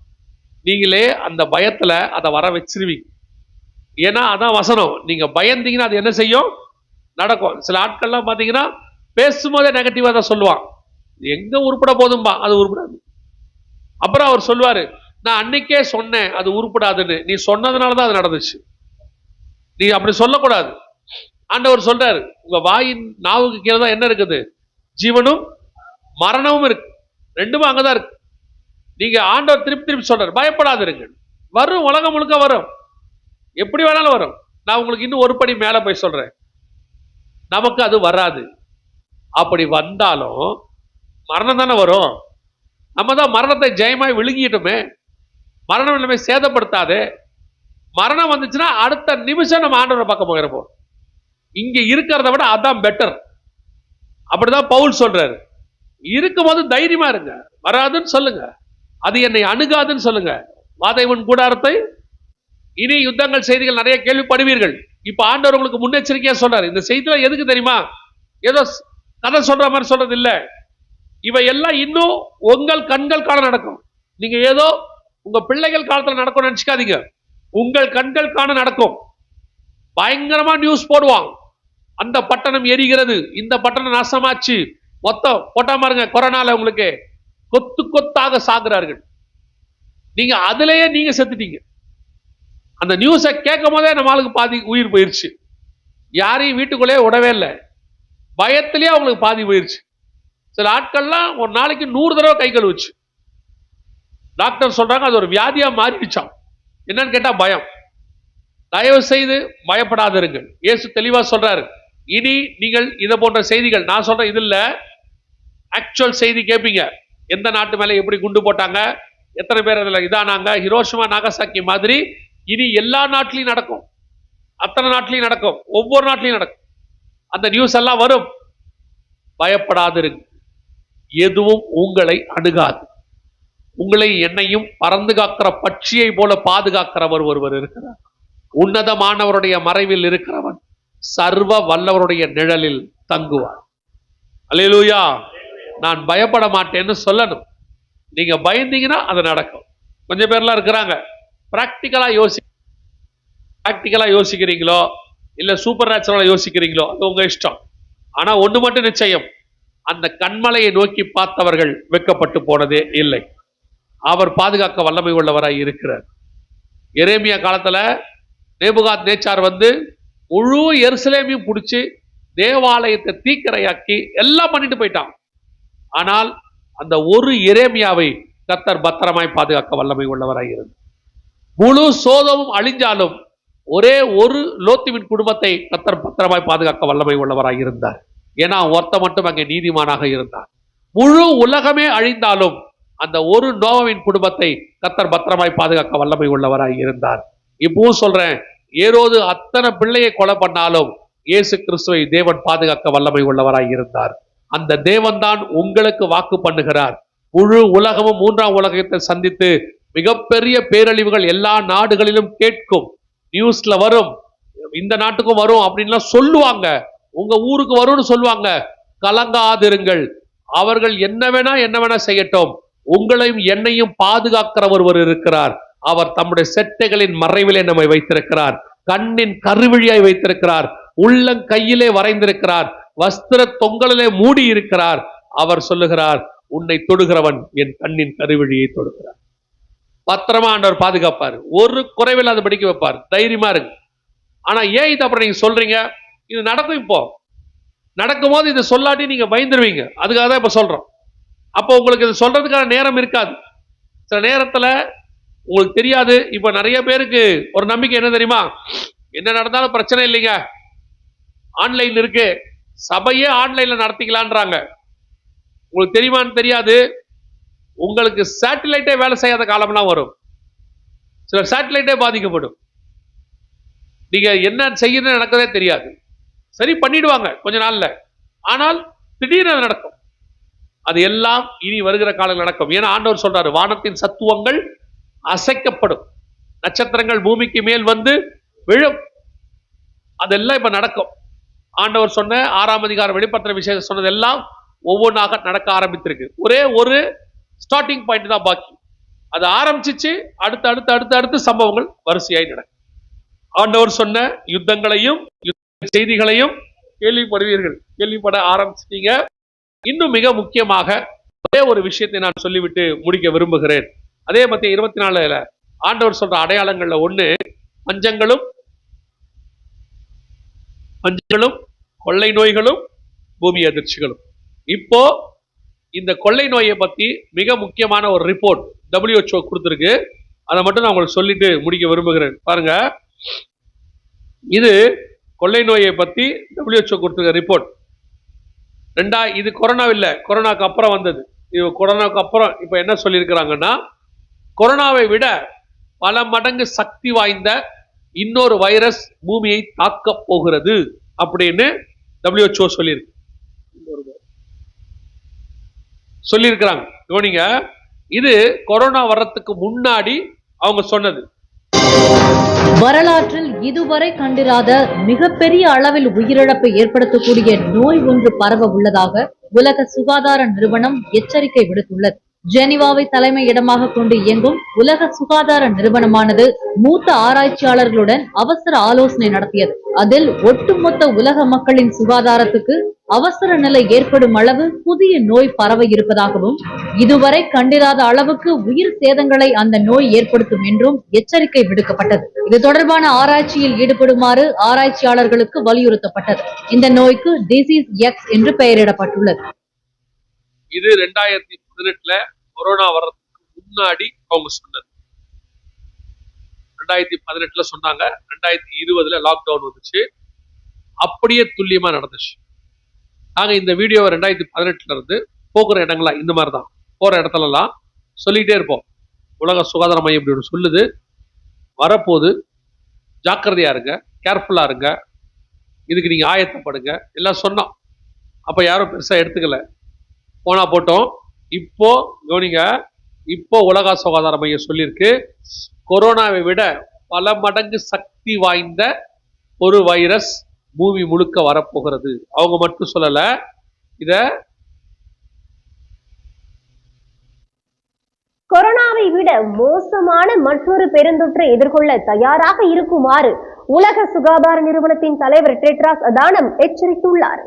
நீங்களே அந்த பயத்துல அதை வர வச்சிருவீங்க. ஏன்னா அதான் வசனம். நீங்க பயந்தீங்கன்னா அது என்ன செய்யும்? நடக்கும். சில ஆட்கள்லாம் பாத்தீங்கன்னா பேசும்போதே நெகட்டிவா தான் சொல்லுவான். எங்க உருப்பட போதும்பா, அது உருப்படாது. அப்புறம் அவர் சொல்லுவாரு, நான் அன்னைக்கே சொன்னேன் அது உருப்படாதுன்னு, நீ சொன்னதுனாலதான் அது நடந்துச்சு, நீ அப்படி சொல்லக்கூடாது. ஆண்டவர் சொல்றாரு, உங்க வாயின் நாவுக்கு கீழே தான் என்ன இருக்குது? ஜீவனும் மரணமும் இருக்கு. ரெண்டுமே அங்கதான் இருக்கு. நீங்க ஆண்டவர் திருப்பி திருப்பி சொல்றாரு, பயப்படாதிருங்க. வரும், உலகம் முழுக்க வரும், எப்படி வேணாலும் வரும். நான் உங்களுக்கு இன்னும் ஒரு படி மேல போய் சொல்றேன், நமக்கு அது வராது. அப்படி வந்தாலும் மரணம் தானே வரும். நம்ம தான் மரணத்தை ஜெயமாய் விழுங்கிட்டோமே. மரணம் எல்லாமே சேதப்படுத்தாது. மரணம் வந்துச்சுன்னா அடுத்த நிமிஷம் நம்ம ஆண்டவரை பக்கம் போகிறப்போம். இங்க இருக்கிறத விட அதான் பெட்டர். அப்படிதான் பவுல் சொல்றாரு. இருக்கும்போது தைரியமா இருங்க, வராதுன்னு சொல்லுங்க, அது என்னை அணுகாதுன்னு சொல்லுங்க. வாதைவன் கூடாரத்தை இனி யுத்தங்கள் செய்திகள் நிறைய கேள்விப்படுவீர்கள். இப்ப ஆண்டவர் உங்களுக்கு முன்னெச்சரிக்கையா சொல்றாரு. இந்த செய்தியில எதுக்கு தெரியுமா? ஏதோ கதை சொல்ற மாதிரி சொல்றது இல்ல. இவை எல்லாம் இன்னும் உங்கள் கண்கள் காண நடக்கும். நீங்க ஏதோ உங்க பிள்ளைகள் காலத்துல நடக்கும் நினைச்சுக்காதீங்க. உங்கள் கண்கள் காண நடக்கும். பயங்கரமா நியூஸ் போடுவான், அந்த பட்டணம் எரிகிறது, இந்த பட்டணம் நாசமாச்சு, மொத்தம் போட்டா பாருங்க. கொரோனால உங்களுக்கு கொத்து கொத்தாக சாகுறார்கள். நீங்க அதுலயே நீங்க செத்துட்டீங்க. அந்த நியூஸை கேட்கும் போதே நம்ம ஆளுக்கு பாதி உயிர் போயிருச்சு. யாரையும் வீட்டுக்குள்ளே விடவே இல்லை, பயத்திலேயே அவங்களுக்கு பாதி போயிருச்சு. சில ஆட்கள்லாம் ஒரு நாளைக்கு 100 தடவை கை கழுவுச்சு. டாக்டர் சொல்றாங்க அது ஒரு வியாதியா மாறிடுச்சான். என்னன்னு கேட்டா பயம். தயவு செய்து பயப்படாதிருங்கள். இயேசு தெளிவா சொல்றாரு, இனி நீங்கள் இதை போன்ற செய்திகள், நான் சொல்றேன் இது இல்ல, ஆக்சுவல் செய்தி கேட்பீங்க. எந்த நாட்டு மேல எப்படி குண்டு போட்டாங்க, எத்தனை பேர் அதில் இதானாங்க, ஹிரோஷிமா நாகசாக்கி மாதிரி இனி எல்லா நாட்டிலையும் நடக்கும், அத்தனை நாட்டிலையும் நடக்கும், ஒவ்வொரு நாட்டிலையும் நடக்கும். அந்த நியூஸ் எல்லாம் வரும். பயப்படாதிருங்க, எதுவும் உங்களை அணுகாது. உங்களை என்னையும் பறந்து காக்கிற பட்சியை போல பாதுகாக்கிறவர் ஒருவர் இருக்கிறார். உன்னதமானவருடைய மறைவில் இருக்கிறவன் சர்வ வல்லவருடைய நிழலில் தங்குவார். அல்லேலூயா. நான் பயப்பட மாட்டேன்னு சொல்லணும். நீங்க பயந்தீங்கன்னா அது நடக்கும். கொஞ்சம் பேர்லாம் இருக்கிறாங்க, பிராக்டிக்கலா யோசிக்கிறீங்களோ இல்ல சூப்பர் நேச்சுரலா யோசிக்கிறீங்களோ அது உங்க இஷ்டம். ஆனா ஒண்ணு மட்டும் நிச்சயம், அந்த கண்மலையை நோக்கி பார்த்தவர்கள் வெட்கப்பட்டு போனதே இல்லை. அவர் பாதுகாக்க வல்லமை உள்ளவராய் இருக்கிறார். எரேமியா காலத்துல நேபுகாத் நேச்சார் வந்து முழு எருசலேமையும் பிடிச்சி தேவாலயத்தை தீக்கிரையாக்கி எல்லாம் பண்ணிட்டு போயிட்டான். ஆனால் அந்த ஒரு எரேமியாவை கர்த்தர் பத்திரமாய் பாதுகாக்க வல்லமை உள்ளவராய் இருந்தார். முழு சோதமும் அழிஞ்சாலும் ஒரே ஒரு லோத்துவின் குடும்பத்தை கர்த்தர் பத்திரமாய் பாதுகாக்க வல்லமை உள்ளவராய் இருந்தார். ஏன்னா ஒருத்த மட்டும் அங்கே நீதிமானாக இருந்தார். முழு உலகமே அழிந்தாலும் அந்த ஒரு நோவாவின் குடும்பத்தை கர்த்தர் பத்திரமாய் பாதுகாக்க வல்லமை உள்ளவராய் இருந்தார். இப்பவும் சொல்றேன், ஏரோது அத்தனை பிள்ளையை கொலை பண்ணாலும் இயேசு கிறிஸ்துவை தேவன் பாதுகாக்க வல்லமை உள்ளவராய் இருந்தார். அந்த தேவன் தான் உங்களுக்கு வாக்கு பண்ணுகிறார், முழு உலகமும் மூன்றாம் உலகத்தை சந்தித்து மிகப்பெரிய பேரழிவுகள் எல்லா நாடுகளிலும் கேட்கும், நியூஸ்ல வரும், இந்த நாட்டுக்கும் வரும் அப்படின்லாம் சொல்லுவாங்க, உங்க ஊருக்கு வரும்னு சொல்லுவாங்க. கலங்காதிருங்கள், அவர்கள் என்ன வேணா செய்யட்டும், உங்களையும் என்னையும் பாதுகாக்கிற ஒருவர் இருக்கிறார். அவர் தம்முடைய செட்டைகளின் மறைவிலே நம்மை வைத்திருக்கிறார், கண்ணின் கருவிழியாய் வைத்திருக்கிறார், உள்ளங்கையிலே வரைந்திருக்கிறார், வஸ்திர தொங்கலிலே மூடி இருக்கிறார். அவர் சொல்லுகிறார், உன்னை தொடுகிறவன் என் கண்ணின் கருவிழியை தொடுகிறார். பத்திரமா ஆண்டவர் பாதுகாப்பார், ஒரு குறைவில்லாத படிக்க வைப்பார். தைரியமா இருக்கு. ஆனா ஏன் இது அப்புறம் நீங்க சொல்றீங்க? இது நடக்கும். இப்போ நடக்கும் போது இதை சொல்லாட்டி நீங்க பயந்துருவீங்க. அதுக்காக தான் இப்ப சொல்றோம். அப்போ உங்களுக்கு இது சொல்றதுக்கான நேரம் இருக்காது. சில நேரத்துல உங்களுக்கு தெரியாது. இப்ப நிறைய பேருக்கு ஒரு நம்பிக்கை என்ன தெரியுமா? என்ன நடந்தாலும் பிரச்சனை இல்லைங்க, ஆன்லைன் இருக்கு, சபையே ஆன்லைன்ல நடத்திக்கலான்றாங்க. உங்களுக்கு தெரியுமான்னு தெரியாது. உங்களுக்கு சேட்டலைட்டே வேலை செய்யாத காலம்லாம் வரும். சில சேட்டலைட்டே பாதிக்கப்படும். நீங்க என்ன செய்யணும்னு நடக்கவே தெரியாது. சரி பண்ணிடுவாங்க கொஞ்ச நாள்ல, ஆனால் திடீர்னு அது நடக்கும். அது எல்லாம் இனி வருகிற காலம் நடக்கும். ஏன்னா ஆண்டவர் சொல்றாரு, வானத்தின் சத்துவங்கள் அசைக்கப்படும், நட்சத்திரங்கள் பூமிக்கு மேல் வந்து விழும். அதெல்லாம் இப்ப நடக்கும். ஆண்டவர் சொன்ன 6ஆம் அதிகாரம் வெளிப்படுத்துற விஷயம் சொன்னதெல்லாம் ஒவ்வொன்றாக நடக்க ஆரம்பித்திருக்கு. ஒரே ஒரு ஸ்டார்டிங் பாயிண்ட் தான் பாக்கி. அது ஆரம்பிச்சிச்சு, அடுத்து அடுத்து அடுத்து அடுத்து சம்பவங்கள் வரிசையாய் நடக்கும். ஆண்டவர் சொன்ன யுத்தங்களையும் செய்திகளையும் கேள்விப்படுவீர்கள். கேள்விப்பட ஆரம்பிச்சிட்டீங்க. இன்னும் மிக முக்கியமாக ஒரே ஒரு விஷயத்தை நான் சொல்லிவிட்டு முடிக்க விரும்புகிறேன். அதே மத்திய 24 ஆண்டவர் சொல்ற அடையாளங்கள்ல ஒண்ணு, பஞ்சங்களும் கொள்ளை நோய்களும் பூமி அதிர்ச்சிகளும். இப்போ இந்த கொள்ளை நோயை பத்தி மிக முக்கியமான ஒரு ரிப்போர்ட் WHO கொடுத்திருக்கு. அதை மட்டும் நான் உங்களுக்கு சொல்லிட்டு முடிக்க விரும்புகிறேன். பாருங்க, இது கொள்ளை நோயை பத்தி WHO கொடுத்திருக்க ரிப்போர்ட். இது கொரோனா இல்ல, கொரோனாக்கு அப்புறம் வந்தது. கொரோனாக்கு அப்புறம் இப்ப என்ன சொல்லியிருக்கிறாங்கன்னா, கொரோனாவை விட பல மடங்கு சக்தி வாய்ந்த இன்னொரு வைரஸ் பூமியை தாக்க போகிறது அப்படின்னு WHO சொல்லியிருக்கிறாங்க. கவனிங்க, இது கொரோனா வர்றதுக்கு முன்னாடி அவங்க சொன்னது. வரலாற்றில் இதுவரை கண்டிராத மிகப்பெரிய அளவில் உயிரிழப்பை ஏற்படுத்தக்கூடிய நோய் ஒன்று பரவ உள்ளதாக உலக சுகாதார நிறுவனம் எச்சரிக்கை விடுத்துள்ளது. ஜெனீவாவை தலைமை இடமாக கொண்டு இயங்கும் உலக சுகாதார நிறுவனமானது மூத்த ஆராய்ச்சியாளர்களுடன் அவசர ஆலோசனை நடத்தியது. அதில் ஒட்டுமொத்த உலக மக்களின் சுகாதாரத்துக்கு அவசர நிலை ஏற்படும் அளவு புதிய நோய் பரவ இருப்பதாகவும், இதுவரை கண்டிராத அளவுக்கு உயிர் சேதங்களை அந்த நோய் ஏற்படுத்தும் என்றும் எச்சரிக்கை விடுக்கப்பட்டது. இது தொடர்பான ஆராய்ச்சியில் ஈடுபடுமாறு ஆராய்ச்சியாளர்களுக்கு வலியுறுத்தப்பட்டது. இந்த நோய்க்கு டிசீஸ் எக்ஸ் என்று பெயரிடப்பட்டுள்ளது. இது 2018 கொரோனா வர்றதுக்கு முன்னாடி அவங்க சொன்னது. 2018 சொன்னாங்க, 2020 லாக்டவுன் வந்துச்சு. அப்படியே துல்லியமா நடந்துச்சு. நாங்க இந்த வீடியோவை 2018 இருந்து போகிற இடங்களா இந்த மாதிரிதான் போற இடத்துல எல்லாம் சொல்லிட்டே இருப்போம். உலக சுகாதார மையம் இப்படி ஒன்று சொல்லுது, வரப்போது, ஜாக்கிரதையா இருங்க, கேர்ஃபுல்லா இருங்க, இதுக்கு நீங்க ஆயத்தப்படுங்க எல்லாம் சொன்னோம். அப்ப யாரும் பெருசா எடுத்துக்கல, போனா போட்டோம். இப்போ கவனிங்க, இப்போ உலக சுகாதார மையம் சொல்லியிருக்கு, கொரோனாவை விட பல மடங்கு சக்தி வாய்ந்த ஒரு வைரஸ் பூமி முழுக்க வரப்போகிறது. அவங்க மட்டும் சொல்லல, இத கொரோனாவை விட மோசமான மற்றொரு பெருந்தொற்றை எதிர்கொள்ள தயாராக இருக்குமாறு உலக சுகாதார நிறுவனத்தின் தலைவர் டெட்ராஸ் அதானம் எச்சரித்துள்ளார்.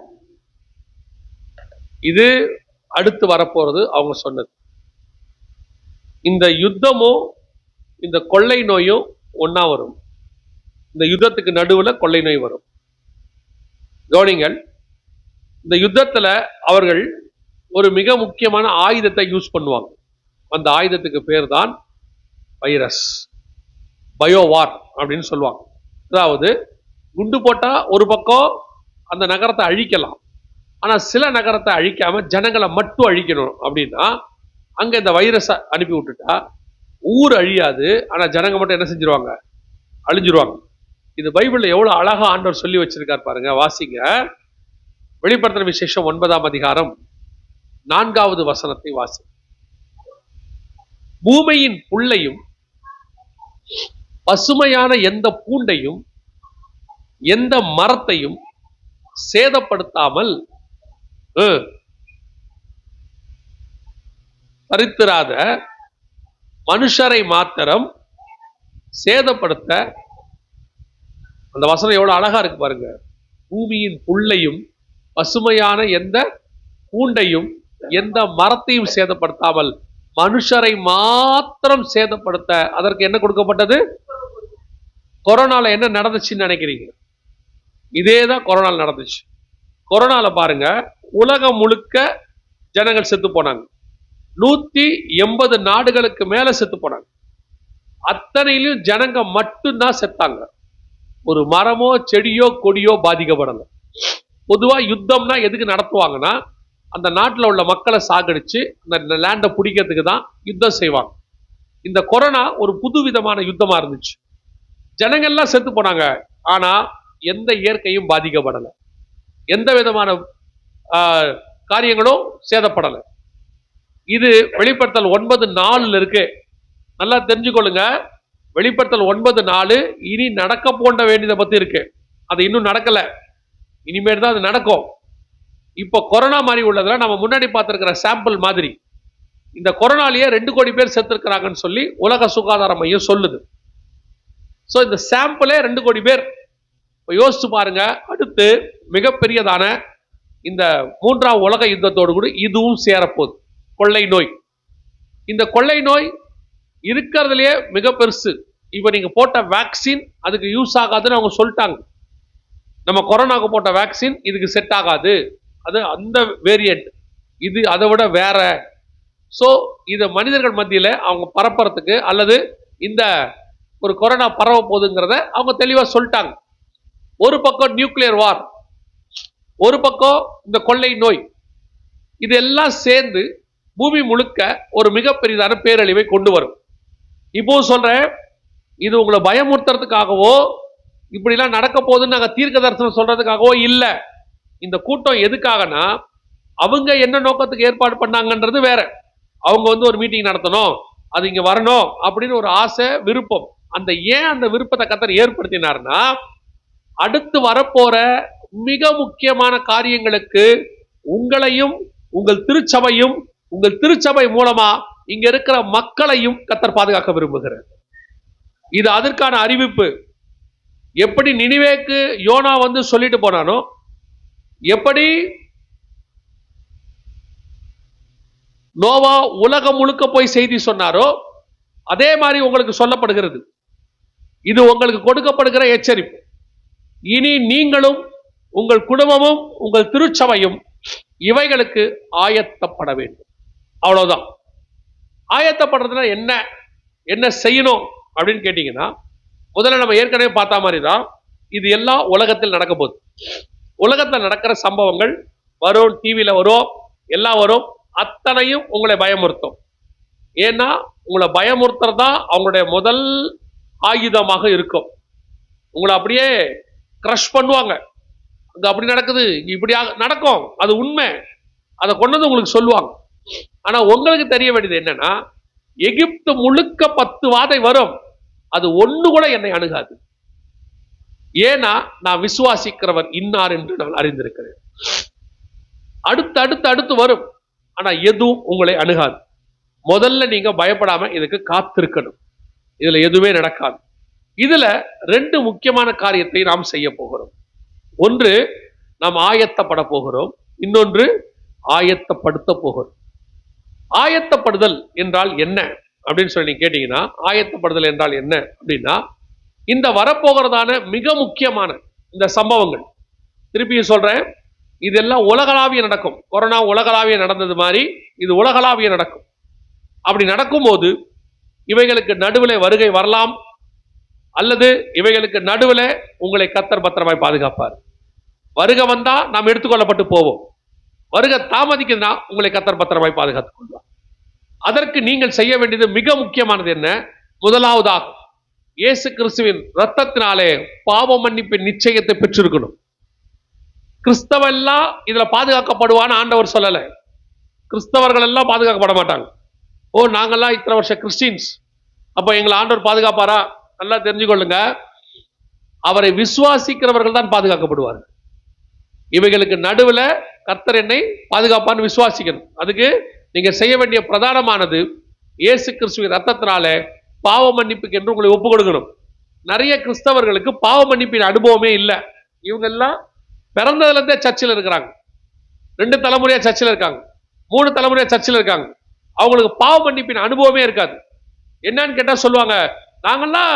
இது அடுத்து வரப்போறது அவங்க சொன்னது. இந்த யுத்தமும் இந்த கொள்ளை நோயும் ஒன்னா வரும். இந்த யுத்தத்துக்கு நடுவுல கொள்ளை நோய் வரும். கவனிங்கள், இந்த யுத்தத்துல அவர்கள் ஒரு மிக முக்கியமான ஆயுதத்தை யூஸ் பண்ணுவாங்க. அந்த ஆயுதத்துக்கு பேர் தான் வைரஸ், பயோவார் அப்படின்னு சொல்லுவாங்க. அதாவது குண்டு போட்டா ஒரு பக்கம் அந்த நகரத்தை அழிக்கலாம், ஆனா சில நகரத்தை அழிக்காம ஜனங்களை மட்டும் அழிக்கணும் அப்படின்னா அங்க இந்த வைரஸை அனுப்பி விட்டுட்டா ஊர் அழியாது, ஆனா ஜனங்க மட்டும் என்ன செஞ்சிருவாங்க, அழிஞ்சிருவாங்க. இது பைபிள்ல எவ்வளவு அழகா ஆண்டவர் சொல்லி வச்சிருக்கார் பாருங்க. வாசிங்க, வெளிப்படுத்தின விசேஷம் 9ஆம் அதிகாரம் 4வது வசனத்தை வாசி. பூமியின் புல்லையும் பசுமையான எந்த பூண்டையும் எந்த மரத்தையும் சேதப்படுத்தாமல் பறித்திராத மனுஷரை மாத்திரம் சேதப்படுத்த. அந்த வசனம் எவ்வளவு அழகா இருக்கு பாருங்க. பூமியின் புல்லையும் பசுமையான எந்த பூண்டையும் எந்த மரத்தையும் சேதப்படுத்தாமல் மனுஷரை மாத்திரம் சேதப்படுத்த. அதற்கு என்ன கொடுக்கப்பட்டது? கொரோனால என்ன நடந்துச்சுன்னு நினைக்கிறீங்க? இதேதான் கொரோனால நடந்துச்சு. கொரோனால பாருங்க, உலகம் முழுக்க ஜனங்கள் செத்து போனாங்க. 180 நாடுகளுக்கு மேல செத்து போனாங்க. அத்தனையிலும் ஜனங்க மட்டும்தான் செத்தாங்க. ஒரு மரமோ செடியோ கொடியோ பாதிக்கப்படல. பொதுவா யுத்தம்னா எதுக்கு நடத்துவாங்கன்னா, அந்த நாட்டில் உள்ள மக்களை சாகடிச்சு அந்த லேண்டை பிடிக்கிறதுக்கு தான் யுத்தம் செய்வாங்க. இந்த கொரோனா ஒரு புது விதமான யுத்தமா இருந்துச்சு. ஜனங்கள்லாம் செத்து போனாங்க. ஆனா எந்த இயற்கையும் பாதிக்கப்படலை, எந்த விதமான காரியங்களும் சேதப்படலை. இது வெளிப்படுத்தல் 9:4 இருக்கு. நல்லா தெரிஞ்சுக்கொள்ளுங்க. வெளிப்படுத்தல் 9:4 இனி நடக்க போன்ற வேண்டியதை பத்தி இருக்கு. அது இன்னும் நடக்கல, இனிமேல் தான் அது நடக்கும். இப்போ கொரோனா மாதிரி உள்ளதுல நம்ம முன்னாடி பார்த்திருக்கிற சாம்பிள் மாதிரி இந்த கொரோனாலேயே 2 கோடி பேர் செத்துருக்கிறாங்கன்னு சொல்லி உலக சுகாதார மையம் சொல்லுது. ஸோ இந்த சாம்பிளே 2 கோடி பேர். யோசிச்சு பாருங்க. அடுத்து மிகப்பெரியதான இந்த 3ஆம் உலக யுத்தத்தோடு கூட இதுவும் சேரப்போகுது, கொள்ளை நோய். இந்த கொள்ளை நோய் இருக்கிறதுலயே மிக பெருசு. இப்ப நீங்க போட்ட வேக்சின் அதுக்கு யூஸ் ஆகாதுன்னு அவங்க சொல்லிட்டாங்க. நம்ம கொரோனாக்கு போட்ட வேக்சின் இதுக்கு செட் ஆகாது, அது அந்த வேரியன்ட், இது அதை விட வேற. ஸோ இதை மனிதர்கள் மத்தியில் அவங்க பரப்புறதுக்கு அல்லது இந்த ஒரு கொரோனா பரவ போகுதுங்கிறத அவங்க தெளிவாக சொல்லிட்டாங்க. ஒரு பக்கம் நியூக்ளியர் வார், ஒரு பக்கம் இந்த கொள்ளை நோய், இதெல்லாம் சேர்ந்து பூமி முழுக்க ஒரு மிகப்பெரியதான பேரழிவை கொண்டு வரும். இப்போ சொல்றேன், இது உங்களை பயமுறுத்துறதுக்காகவோ இப்படிலாம் நடக்க போகுதுன்னு நாங்கள் தீர்க்க தரிசனம் சொல்றதுக்காகவோ இல்லை. இந்த கூட்டம் எதுக்காகனா, அவங்க என்ன நோக்கத்துக்கு ஏற்பாடு பண்ணாங்கன்றது வேற. அவங்க ஒரு மீட்டிங் நடத்தணும், அது இங்க வரணும் அப்படின்னு ஒரு ஆசை, விருப்பம். அந்த விருப்பத்தை கர்த்தர் ஏற்படுத்தினார்னா, அடுத்து வரப்போற மிக முக்கியமான காரியங்களுக்கு உங்களையும் உங்கள் திருச்சபையும் உங்கள் திருச்சபை மூலமா இங்க இருக்கிற மக்களையும் கர்த்தர் பாதுகாக்க விரும்புகிறார். இது அதற்கான அறிவிப்பு. எப்படி நினிவேக்கு யோனா சொல்லிட்டு போனானோ, எப்படி நோவா உலகம் முழுக்க போய் செய்தி சொன்னாரோ, அதே மாதிரி உங்களுக்கு சொல்லப்படுகிறது. இது உங்களுக்கு கொடுக்கப்படுகிற எச்சரிப்பு. இனி நீங்களும் உங்கள் குடும்பமும் உங்கள் திருச்சபையும் இவைகளுக்கு ஆயத்தப்பட வேண்டும். அவ்வளவுதான். ஆயத்தப்படுறதுனா என்ன செய்யணும் அப்படின்னு கேட்டீங்கன்னா, முதல்ல நம்ம ஏற்கனவே பார்த்த மாதிரி தான் இது எல்லாம் உலகத்தில் நடக்க போகுது. உலகத்தில் நடக்கிற சம்பவங்கள் வரும், டிவியில வரும், எல்லாம் வரும். அத்தனையும் உங்களை பயமுறுத்தும். ஏன்னா உங்களை பயமுறுத்துறதா அவங்களுடைய முதல் ஆயுதமாக இருக்கும். உங்களை அப்படியே கிரஷ் பண்ணுவாங்க. அங்க அப்படி நடக்குது, இங்க இப்படி நடக்கும், அது உண்மை, அதை கொண்டு உங்களுக்கு சொல்லுவாங்க. ஆனா உங்களுக்கு தெரிய வேண்டியது என்னன்னா, எகிப்து முழுக்க 10 வாதை வரும், அது ஒண்ணு கூட என்னை அணுகாது. ஏன்னா நான் விசுவாசிக்கிறவர் இன்னார் என்று நான் அறிந்திருக்கிறேன். அடுத்து வரும், ஆனா எதுவும் உங்களை அணுகாது. முதல்ல நீங்க பயப்படாம இதுக்கு காத்திருக்கணும். இதுல எதுவுமே நடக்காது. இதுல 2 முக்கியமான காரியத்தை நாம் செய்ய போகிறோம். ஒன்று, நாம் ஆயத்தப்பட போகிறோம். இன்னொன்று, ஆயத்தப்படுத்த போகிறோம். ஆயத்தப்படுதல் என்றால் என்ன அப்படின்னு சொல்லி கேட்டீங்கன்னா, ஆயத்தப்படுதல் என்றால் என்ன அப்படின்னா, இந்த வரப்போகிறதான மிக முக்கியமான இந்த சம்பவங்கள், திருப்பியும் சொல்றேன், இதெல்லாம் உலகளாவிய நடக்கும். கொரோனா உலகளாவிய நடந்தது மாதிரி இது உலகளாவிய நடக்கும். அப்படி நடக்கும்போது இவைகளுக்கு நடுவில் வருகை வரலாம், அல்லது இவைகளுக்கு நடுவில் உங்களை கர்த்தர் பத்திரமாய் பாதுகாப்பார். வருகை வந்தா நாம் எடுத்துக்கொள்ளப்பட்டு போவோம். வருகை தாமதிக்குதுன்னா உங்களை கர்த்தர் பத்திரமாய் பாதுகாத்துக் கொள்வார். அதற்கு நீங்கள் செய்ய வேண்டியது மிக முக்கியமானது என்ன? முதலாவதாக இயேசு கிறிஸ்துவின் இரத்தத்தினாலே பாவ மன்னிப்பின் நிச்சயத்தை பெற்றிருக்கணும். கிறிஸ்தவெல்லாம் இதுல பாதுகாக்கப்படுவான்னு ஆண்டவர் சொல்லல. கிறிஸ்தவர்கள் எல்லாம் பாதுகாக்கப்பட மாட்டாங்க. ஓ நாங்கெல்லாம் இத்தனை வருஷம் கிறிஸ்டின்ஸ், அப்ப எங்களை ஆண்டவர் பாதுகாப்பாரா? நல்லா தெரிஞ்சுக்கொள்ளுங்க, அவரை விசுவாசிக்கிறவர்கள் தான் பாதுகாக்கப்படுவார். இவைகளுக்கு நடுவுல கர்த்தர் என்னை பாதுகாப்பான்னு விசுவாசிக்கணும். அதுக்கு நீங்க செய்ய வேண்டிய பிரதானமானது இயேசு கிறிஸ்துவின் ரத்தத்தினால பாவ மன்னிப்புக்கு என்று உங்களை ஒப்பு கொடுக்கணும். நிறைய கிறிஸ்தவர்களுக்கு பாவ மன்னிப்பின் அனுபவமே இல்லை. இவங்க எல்லாம் பிறந்ததுல இருந்தே சர்ச்சில் இருக்கிறாங்க, 2 தலைமுறையா சர்ச்சில் இருக்காங்க, 3 தலைமுறையா சர்ச்சில் இருக்காங்க. அவங்களுக்கு பாவ மன்னிப்பின் அனுபவமே இருக்காது. என்னன்னு கேட்டா சொல்லுவாங்க, நாங்கெல்லாம்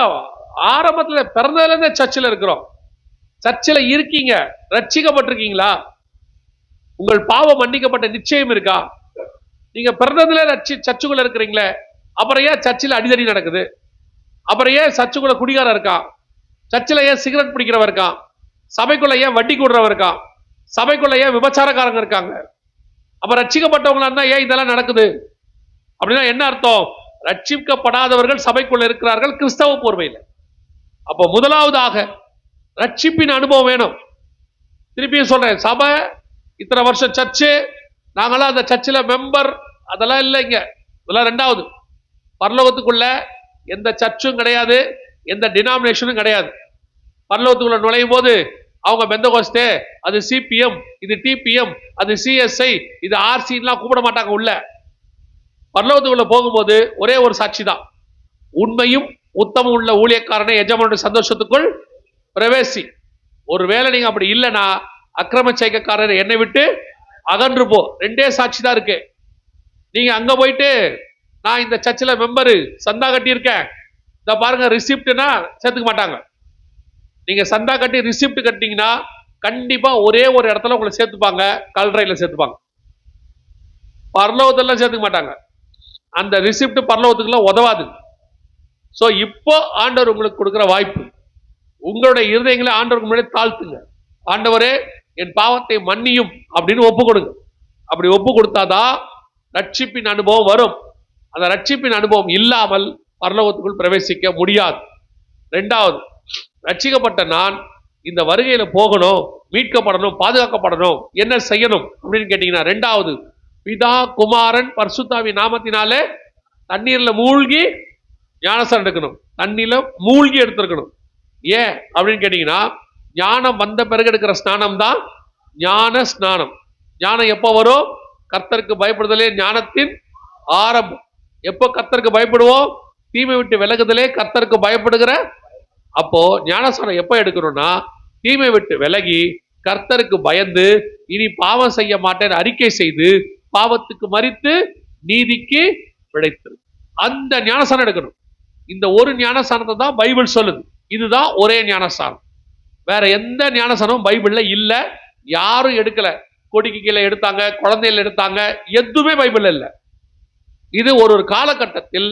ஆரம்பத்துல பிறந்ததுல இருந்தே சர்ச்சில் இருக்கிறோம். சர்ச்சில் இருக்கீங்க, ரட்சிக்கப்பட்டிருக்கீங்களா? உங்கள் பாவம் மன்னிக்கப்பட்ட நிச்சயம் இருக்கா? நீங்க பிறந்ததுல சர்ச்சுக்குள்ள இருக்கிறீங்களே, அப்புறம் ஏன் சர்ச்சில் அடிதடி நடக்குது? அப்புறம் ஏன் சர்ச்சுக்குள்ள குடிகாரம் இருக்கான்? சர்ச்சில் ஏன் சிகரெட் பிடிக்கிறவன் இருக்கான்? சபைக்குள்ள ஏன் வட்டி கூடுறவன் இருக்கான்? சபைக்குள்ள ஏன் விபச்சாரக்காரங்க இருக்காங்க? அப்ப ரட்சிக்கப்பட்டவங்களா இருந்தா ஏன் இதெல்லாம் நடக்குது? அப்படின்னா என்ன அர்த்தம்? ரட்சிக்கப்படாதவர்கள் சபைக்குள்ள இருக்கிறார்கள் கிறிஸ்தவ போர்வையில். அப்போ முதலாவதாக ரட்சிப்பின் அனுபவம் வேணும். திருப்பியும் சொல்றேன், சபை இத்தனை வருஷம் சர்ச்சு, நாங்களாம் அந்த சர்ச்சில் மெம்பர், அதெல்லாம் இல்லைங்க. இதெல்லாம் ரெண்டாவது. பரலோகத்துக்குள்ள எந்த சர்ச்சும் கிடையாது, எந்த டினாமினேஷனும் கிடையாது. பரலோகத்துக்குள்ள நுழையும் போது அவங்க பெந்தகோஸ்தே, அது சிபிஎம், இது டிபிஎம், அது சிஎஸ்ஐ, இது ஆர்சிலாம் கூப்பிட மாட்டாங்க. உள்ள பரலோகத்துக்குள்ள போகும்போது ஒரே ஒரு சாட்சி தான், உண்மையும் உத்தமம் உள்ள ஊழியக்காரனை எஜமானுடைய சந்தோஷத்துக்குள் பிரவேசி. ஒருவேளை நீங்க அப்படி இல்லைன்னா அக்கிரம செய்கைக்காரர் என்னை விட்டு அகன்று போ. 2 சாட்சி தான் இருக்கு. நீங்க அங்க போயிட்டு நான் இந்த சர்ச்சில் மெம்பரு, சந்தா கட்டி இருக்கேன், இந்த பாருங்க ரிசிப்ட்னா சேர்த்துக்க மாட்டாங்க. நீங்க சந்தா கட்டி ரிசிப்ட் கட்டிங்கன்னா கண்டிப்பா ஒரே ஒரு இடத்துல உங்களை சேர்த்துப்பாங்க, கல்றையில சேர்த்துப்பாங்க. பரலோகத்தெல்லாம் சேர்த்துக்க மாட்டாங்க. அந்த ரிசிப்ட் பரலோகத்துக்குலாம் உதவாது. சோ இப்போ ஆண்டவர் உங்களுக்கு கொடுக்கிற வாய்ப்பு, உங்களுடைய இருதயங்களை ஆண்டவருக்கு முன்னாடி தாழ்த்துங்க. ஆண்டவரே என் பாவத்தை மன்னியும் அப்படின்னு ஒப்பு கொடுங்க. அப்படி ஒப்பு கொடுத்தாதான் ரட்சிப்பின் அனுபவம் வரும். அந்த ரட்சிப்பின் அனுபவம் இல்லாமல் பரலோகத்துக்குள் பிரவேசிக்க முடியாது. 2வது, ரட்சிக்கப்பட்ட நான் இந்த வருகையில போகணும், மீட்கப்படணும், பாதுகாக்கப்படணும், என்ன செய்யணும் அப்படின்னு கேட்டீங்கன்னா, 2வது, பிதா குமாரன் பரிசுத்தாவின் நாமத்தினாலே தண்ணீர்ல மூழ்கி ஞானஸ்நானம் எடுக்கணும். தண்ணீர்ல மூழ்கி எடுத்திருக்கணும். ஏன் அப்படின்னு கேட்டீங்கன்னா, ஞானம் வந்த பிறகு எடுக்கிற ஸ்நானம் தான் ஞான ஸ்நானம். ஞானம் எப்போ வரும்? கர்த்தருக்கு பயப்படுதலே ஞானத்தின் ஆரம்பம். எப்போ கர்த்தருக்கு பயப்படுவோம்? தீமை விட்டு விலகுதலே கர்த்தருக்கு பயப்படுகிற. அப்போ ஞானஸ்நானம் எப்போ எடுக்கணும்னா, தீமை விட்டு விலகி கர்த்தருக்கு பயந்து இனி பாவம் செய்ய மாட்டேன் அறிக்கை செய்து பாவத்துக்கு மரித்து நீதிக்கு பிழைத்து அந்த ஞானஸ்நானம் எடுக்கணும். இந்த ஒரு ஞானஸ்நானத்தை தான் பைபிள் சொல்லுது. இதுதான் ஒரே ஞானஸ்நானம். வேற எந்த ஞானஸ்நானமும் பைபிள்ல இல்ல, யாரும் எடுக்கல. கொடிக்கு கீழே எடுத்தாங்க, குழந்தைகள் எடுத்தாங்க, எதுவுமே பைபிள்ல இல்ல. இது ஒரு காலகட்டத்தில்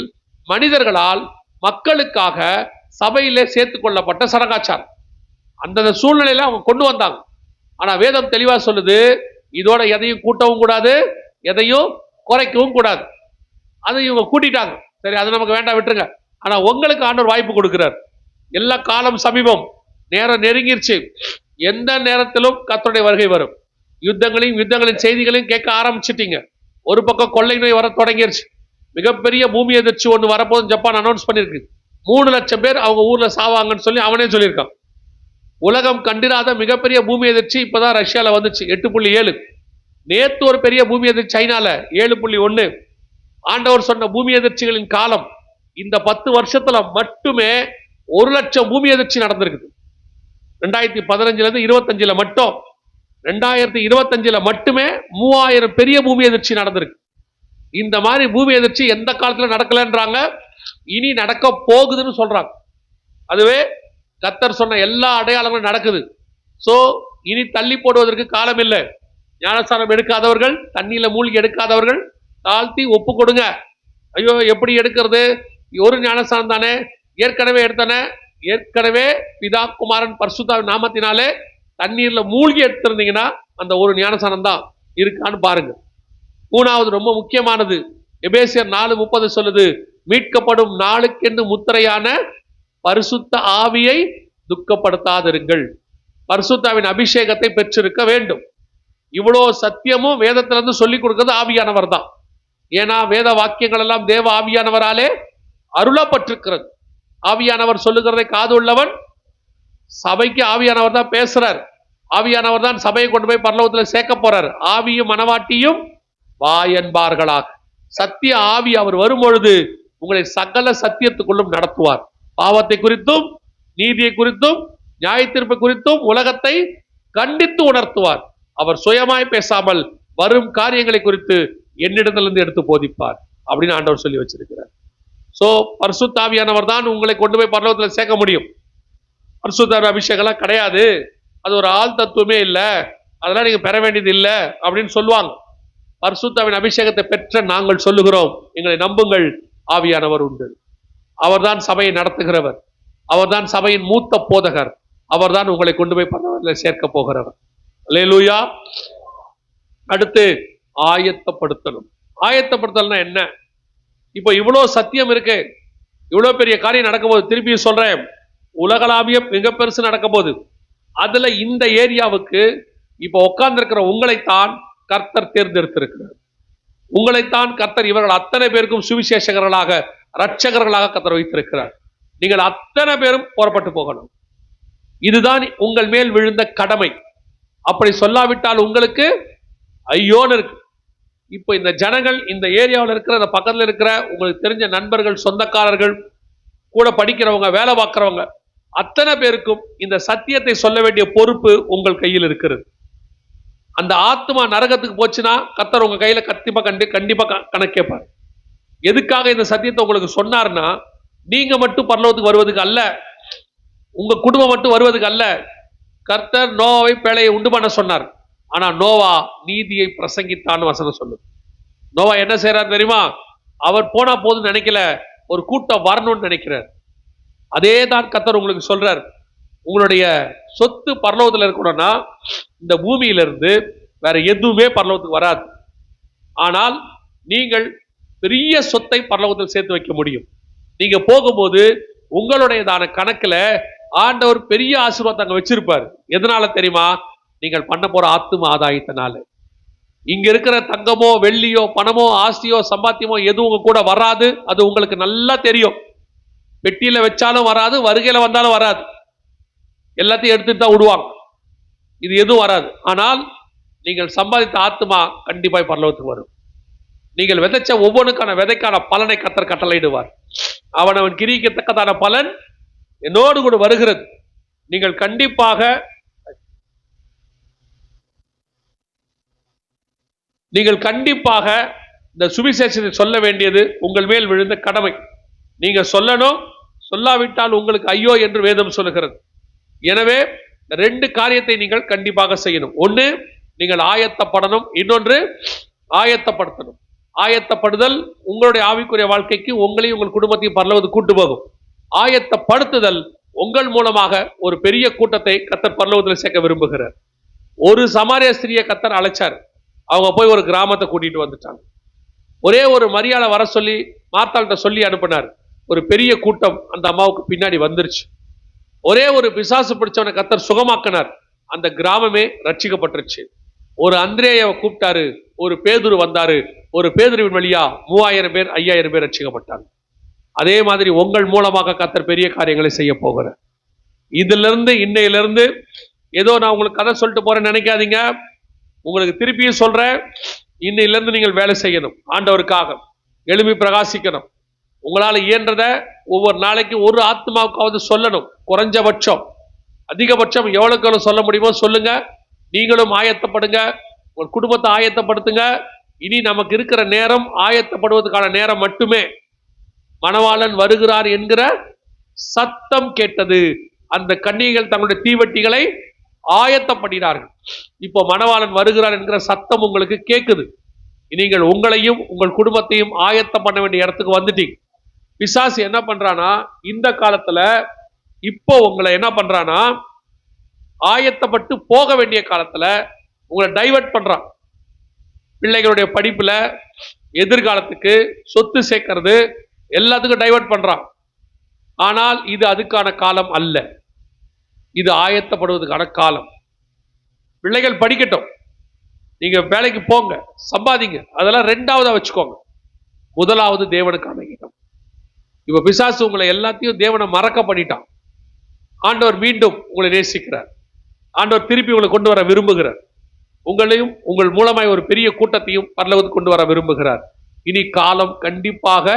மனிதர்களால் மக்களுக்காக சபையிலே சேர்த்து கொள்ளப்பட்ட சடங்காச்சாரம். அந்த சூழ்நிலையில அவங்க கொண்டு வந்தாங்க. ஆனா வேதம் தெளிவா சொல்லுது, இதோட எதையும் கூட்டவும் கூடாது, எதையும் குறைக்கவும் கூடாது. அதை இவங்க கூட்டிட்டாங்க. சரி, அது நமக்கு வேண்டாம், விட்டுருங்க. ஆனா உங்களுக்கு ஆண்டவர் வாய்ப்பு கொடுக்கிறார். எல்லா காலம் சமீபம், நேரம் நெருங்கிருச்சு. எந்த நேரத்திலும் கர்த்தருடைய வருகை வரும். யுத்தங்களின் செய்திகளையும் கேட்க ஆரம்பிச்சிட்டீங்க. ஒரு பக்கம் கொள்ளை நோய் வர தொடங்கிருச்சு. மிகப்பெரிய பூமி எதிர்ச்சி ஒன்று வரப்போது ஜப்பான் அனௌன்ஸ் பண்ணிருக்கு. 3 லட்சம் பேர் அவங்க ஊர்ல சாவாங்கன்னு சொல்லி அவனே சொல்லியிருக்கான். உலகம் கண்டிராத மிகப்பெரிய பூமி எதிர்ச்சி இப்பதான் ரஷ்யால வந்துச்சு, 8.7. நேத்து ஒரு பெரிய பூமி எதிர்ச்சி சைனால 7.1. ஆண்டவர் சொன்ன பூமி எதிர்ச்சிகளின் காலம் இந்த 10 வருஷத்துல மட்டுமே 1 லட்சம் பூமி எதிர்ச்சி நடந்திருக்குது. 2015 இருந்து 25 மட்டும், 2025 மட்டுமே 3000 பெரிய பூமி எதிர்ச்சி நடந்திருக்கு. இந்த மாதிரி பூமி எதிர்ச்சி எந்த காலத்துல நடக்கலன்றாங்க, இனி நடக்க போகுதுன்னு சொல்றாங்க. அதுவே கர்த்தர் சொன்ன எல்லா அடையாளங்களும் நடக்குது. சோ இனி தள்ளி போடுவதற்கு காலம் இல்லை. ஞானஸ்நானம் எடுக்காதவர்கள், தண்ணியில மூழ்கி எடுக்காதவர்கள் தாழ்த்தி ஒப்பு கொடுங்க. ஐயோ எப்படி எடுக்கிறது? ஒரு ஞானஸ்நானம் தானே, ஏற்கனவே எடுத்தானே. ஏற்கனவே பிதா குமாரன் பரிசுத்த நாமத்தினாலே தண்ணீர்ல மூழ்கி எடுத்திருந்தீங்கன்னா அந்த ஒரு ஞானஸ்நானம் தான் இருக்கான்னு பாருங்க. 3வது ரொம்ப முக்கியமானது, எபேசியர் 4:30 சொல்லுது, மீட்கப்படும் நாளுக்கென்று முத்திரையான பரிசுத்த ஆவியை துக்கப்படுத்தாதிருங்கள். பரிசுத்தாவின் அபிஷேகத்தை பெற்றிருக்க வேண்டும். இவ்வளோ சத்தியமும் வேதத்திலிருந்து சொல்லிக் கொடுக்கிறது ஆவியானவர் தான். ஏன்னா வேத வாக்கியங்கள் எல்லாம் தேவ ஆவியானவராலே அருளப்பட்டிருக்கிறது. ஆவியானவர் சொல்லுகிறதை காது உள்ளவன், சபைக்கு ஆவியானவர் தான் பேசுறார். ஆவியானவர் தான் சபையை கொண்டு போய் பரலோகத்தில் சேர்க்க போறார். ஆவியும் மனவாட்டியும் வாயன்பார்களாக. சத்திய ஆவி அவர் வரும்பொழுது உங்களை சகல சத்தியத்துக்குள்ளும் நடத்துவார். பாவத்தை குறித்தும் நீதியை குறித்தும் நியாயத்தீர்ப்பு குறித்தும் உலகத்தை கண்டித்து உணர்த்துவார். அவர் சுயமாய் பேசாமல் வரும் காரியங்களை குறித்து என்னிடத்திலிருந்து எடுத்து போதிப்பார் அப்படின்னு ஆண்டவர் சொல்லி வச்சிருக்கிறார். சோ பரிசுத்த ஆவியானவர் தான் உங்களை கொண்டு போய் பரலோகத்தில் சேர்க்க முடியும். பரிசுத்த அபிஷேகம் கிடையாது, அது ஒரு ஆள் தத்துவமே இல்லை, அதெல்லாம் நீங்க பெற வேண்டியது இல்லை அப்படின்னு சொல்லுவாங்க. பரிசுத்தாவின் அபிஷேகத்தை பெற்ற நாங்கள் சொல்லுகிறோம், எங்களை நம்புங்கள், ஆவியானவர் உண்டு. அவர்தான் சபையை நடத்துகிறவர், அவர்தான் சபையின் மூத்த போதகர், அவர்தான் உங்களை கொண்டு போய் பரலோகத்தில் சேர்க்க போகிறவர். அல்லேலூயா. அடுத்து ஆயத்தப்படுத்தணும். ஆயத்தப்படுத்தல்னா என்ன? இப்போ இவ்வளவு சத்தியம் இருக்கு, இவ்வளவு பெரிய காரியம் நடக்கும் போது, திருப்பி சொல்றேன், உலகளாவிய மிக பெருசு நடக்கும் போது, அதுல இந்த ஏரியாவுக்கு இப்ப உட்கார்ந்து இருக்கிற உங்களைத்தான் கர்த்தர் தேர்ந்தெடுத்திருக்கிறார். உங்களைத்தான் கர்த்தர் இவர்கள் அத்தனை பேருக்கும் சுவிசேஷகர்களாக, ரட்சகர்களாக கர்த்தர் வைத்திருக்கிறார். நீங்கள் அத்தனை பேரும் புறப்பட்டு போகணும். இதுதான் உங்கள் மேல் விழுந்த கடமை. அப்படி சொல்லாவிட்டால் உங்களுக்கு ஐயோன்னு இருக்கு. இப்போ இந்த ஜனங்கள், இந்த ஏரியாவில் இருக்கிற, இந்த பக்கத்தில் இருக்கிற உங்களுக்கு தெரிஞ்ச நண்பர்கள், சொந்தக்காரர்கள், கூட படிக்கிறவங்க, வேலை பார்க்கிறவங்க அத்தனை பேருக்கும் இந்த சத்தியத்தை சொல்ல வேண்டிய பொறுப்பு உங்கள் கையில் இருக்கிறது. அந்த ஆத்மா நரகத்துக்கு போச்சுன்னா கர்த்தர் உங்க கையில கண்டிப்பா கணக்கேப்பார். எதுக்காக இந்த சத்தியத்தை உங்களுக்கு சொன்னார்னா, நீங்க மட்டும் பரலோகத்துக்கு வருவதுக்கு அல்ல, உங்க குடும்பம் மட்டும் வருவதுக்கு அல்ல. கர்த்தர் நோவாவை பேழையை உண்டு பண்ண சொன்னார். ஆனா நோவா நீதியை பிரசங்கித்தான்னு வசனம் சொல்லுது. நோவா என்ன செய்யறாரு தெரியுமா? அவர் போனா போதும் நினைக்கல, ஒரு கூட்டம் வரணும்னு நினைக்கிறார். அதே தான் கர்த்தர் உங்களுக்கு சொல்றார். உங்களுடைய சொத்து பரலோகத்தில் இருக்கணும்னா இந்த பூமியிலிருந்து வேற எதுவுமே பரலோகத்துக்கு வராது. ஆனால் நீங்கள் பெரிய சொத்தை பரலோகத்தில் சேர்த்து வைக்க முடியும். நீங்க போகும்போது உங்களுடையதான கணக்குல ஆண்டவர் பெரிய ஆசீர்வாதம் அங்க வச்சிருப்பார். எதனால தெரியுமா? நீங்கள் பண்ண போற ஆத்தும ஆதாயத்தினால. இங்க இருக்கிற தங்கமோ வெள்ளியோ பணமோ ஆஸ்தியோ சம்பாத்தியமோ எதுவும் உங்க கூட வராது. அது உங்களுக்கு நல்லா தெரியும். பெட்டியில வச்சாலும் வராது, வருகையில வந்தாலும் வராது. எல்லாத்தையும் எடுத்துட்டு தான் விடுவாங்க. இது எதுவும் வராது. ஆனால் நீங்கள் சம்பாதித்த ஆத்துமா கண்டிப்பாய் பரலோகத்துக்கு வரும். நீங்கள் விதைச்ச ஒவ்வொன்றுக்கான விதைக்கான பலனை கர்த்தர் கட்டளையிடுவார். அவன் கிரிக்கத்தக்கதான பலன் என்னோடு கூட வருகிறது. நீங்கள் கண்டிப்பாக இந்த சுவிசேஷத்தை சொல்ல வேண்டியது உங்கள் மேல் விழுந்த கடமை. நீங்க சொல்லணும். சொல்லாவிட்டால் உங்களுக்கு ஐயோ என்று வேதம் சொல்லுகிறது. எனவே 2 காரியத்தை நீங்கள் கண்டிப்பாக செய்யணும். ஒன்று, நீங்கள் ஆயத்தப்படணும். இன்னொன்று, ஆயத்தப்படுத்தணும். ஆயத்தப்படுதல் உங்களுடைய ஆவிக்குரிய வாழ்க்கைக்கு உங்களையும் உங்கள் குடும்பத்தையும் பரலோகத்துக்கு கூட்டு போகும். ஆயத்தப்படுத்துதல் உங்கள் மூலமாக ஒரு பெரிய கூட்டத்தை கர்த்தர் பரலோகத்தில் சேர்க்க விரும்புகிறார். ஒரு சமாரிய ஸ்திரியை கர்த்தர் அழைச்சார். அவங்க போய் ஒரு கிராமத்தை கூட்டிட்டு வந்துட்டாங்க. ஒரே ஒரு மரியாதை வர சொல்லி மார்த்தாள்கிட்ட சொல்லி அனுப்பினார். ஒரு பெரிய கூட்டம் அந்த அம்மாவுக்கு பின்னாடி வந்துருச்சு. ஒரே ஒரு பிசாசு பிடிச்சவனை கர்த்தர் சுகமாக்கினார். அந்த கிராமமே ரட்சிக்கப்பட்டுருச்சு. ஒரு அந்திரேயை கூப்பிட்டாரு, ஒரு பேதுரு வந்தாரு. ஒரு பேதுருவின் வழியா 3000 பேர் 5000 பேர் ரட்சிக்கப்பட்டாங்க. அதே மாதிரி உங்கள் மூலமாக கர்த்தர் பெரிய காரியங்களை செய்ய போகிறார். இதிலிருந்து இன்னையிலிருந்து ஏதோ நான் உங்களுக்கு கதை சொல்லிட்டு போறேன்னு நினைக்காதீங்க. உங்களுக்கு திருப்பியும் சொல்றேன், இன்னையிலிருந்து நீங்கள் வேலை செய்யணும். ஆண்டவருக்காக எழுப்பி பிரகாசிக்கணும். உங்களால் இயன்றத ஒவ்வொரு நாளைக்கு ஒரு ஆத்மாவுக்காவது சொல்லணும். குறைஞ்சபட்சம், அதிகபட்சம் எவ்வளவுக்கு சொல்ல முடியுமோ சொல்லுங்க. நீங்களும் ஆயத்தப்படுங்க, ஒரு குடும்பத்தை ஆயத்தப்படுத்துங்க. இனி நமக்கு இருக்கிற நேரம் ஆயத்தப்படுவதற்கான நேரம் மட்டுமே. மணவாளன் வருகிறார் என்கிற சத்தம் கேட்டது. அந்த கன்னிகைகள் தங்களுடைய தீவட்டிகளை ஆயத்தப்படுகிறார்கள். இப்போ மணவாளன் வருகிறார் என்கிற சத்தம் உங்களுக்கு கேட்குது. நீங்கள் உங்களையும் உங்கள் குடும்பத்தையும் ஆயத்தம் பண்ண வேண்டிய இடத்துக்கு வந்துட்டீங்க. பிசாசு என்ன பண்றானா, இந்த காலத்துல இப்போ உங்களை என்ன பண்றானா, ஆயத்தப்பட்டு போக வேண்டிய காலத்துல உங்களை டைவர்ட் பண்றான். பிள்ளைகளுடைய படிப்புல, எதிர்காலத்துக்கு, சொத்து சேர்க்கிறது, எல்லாத்துக்கும் டைவர்ட் பண்றான். ஆனால் இது அதுக்கான காலம் அல்ல. இது ஆயத்தப்படுவதற்கான காலம். பிள்ளைகள் படிக்கட்டும், நீங்க வேலைக்கு போங்க, சம்பாதிங்க, அதெல்லாம் 2ஆவதா வச்சுக்கோங்க. முதலாவது தேவனுக்கான இடம். இப்ப பிசாசு உங்களை எல்லாத்தையும் தேவனை மறக்க பண்ணிட்டான். ஆண்டவர் மீண்டும் உங்களை நேசிக்கிறார். ஆண்டவர் திருப்பி உங்களை கொண்டு வர விரும்புகிறார். உங்களையும் உங்கள் மூலமாய் ஒரு பெரிய கூட்டத்தையும் பரலோகத்துக்கு கொண்டு வர விரும்புகிறார். இனி காலம் கண்டிப்பாக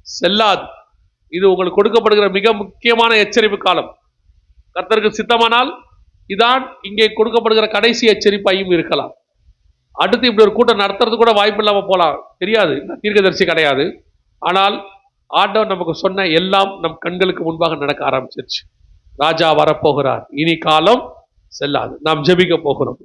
செல்லாது. இது உங்களுக்கு கொடுக்கப்படுகிற மிக முக்கியமான எச்சரிப்பு காலம். கர்த்தருக்கு சித்தமானால் இதான் இங்கே கொடுக்கப்படுகிற கடைசி எச்சரிப்பாயும் இருக்கலாம். அடுத்து இப்படி ஒரு கூட்டம் நடத்துறது கூட வாய்ப்பு இல்லாம போலாம், தெரியாது. தீர்க்கதரிசி கிடையாது. ஆனால் ஆண்டவர் நமக்கு சொன்ன எல்லாம் நம் கண்களுக்கு முன்பாக நடக்க ஆரம்பிச்சிருச்சு. ராஜா வரப்போகிறார், இனி காலம் செல்லாது. நாம் ஜெபிக்க போகிறோம்.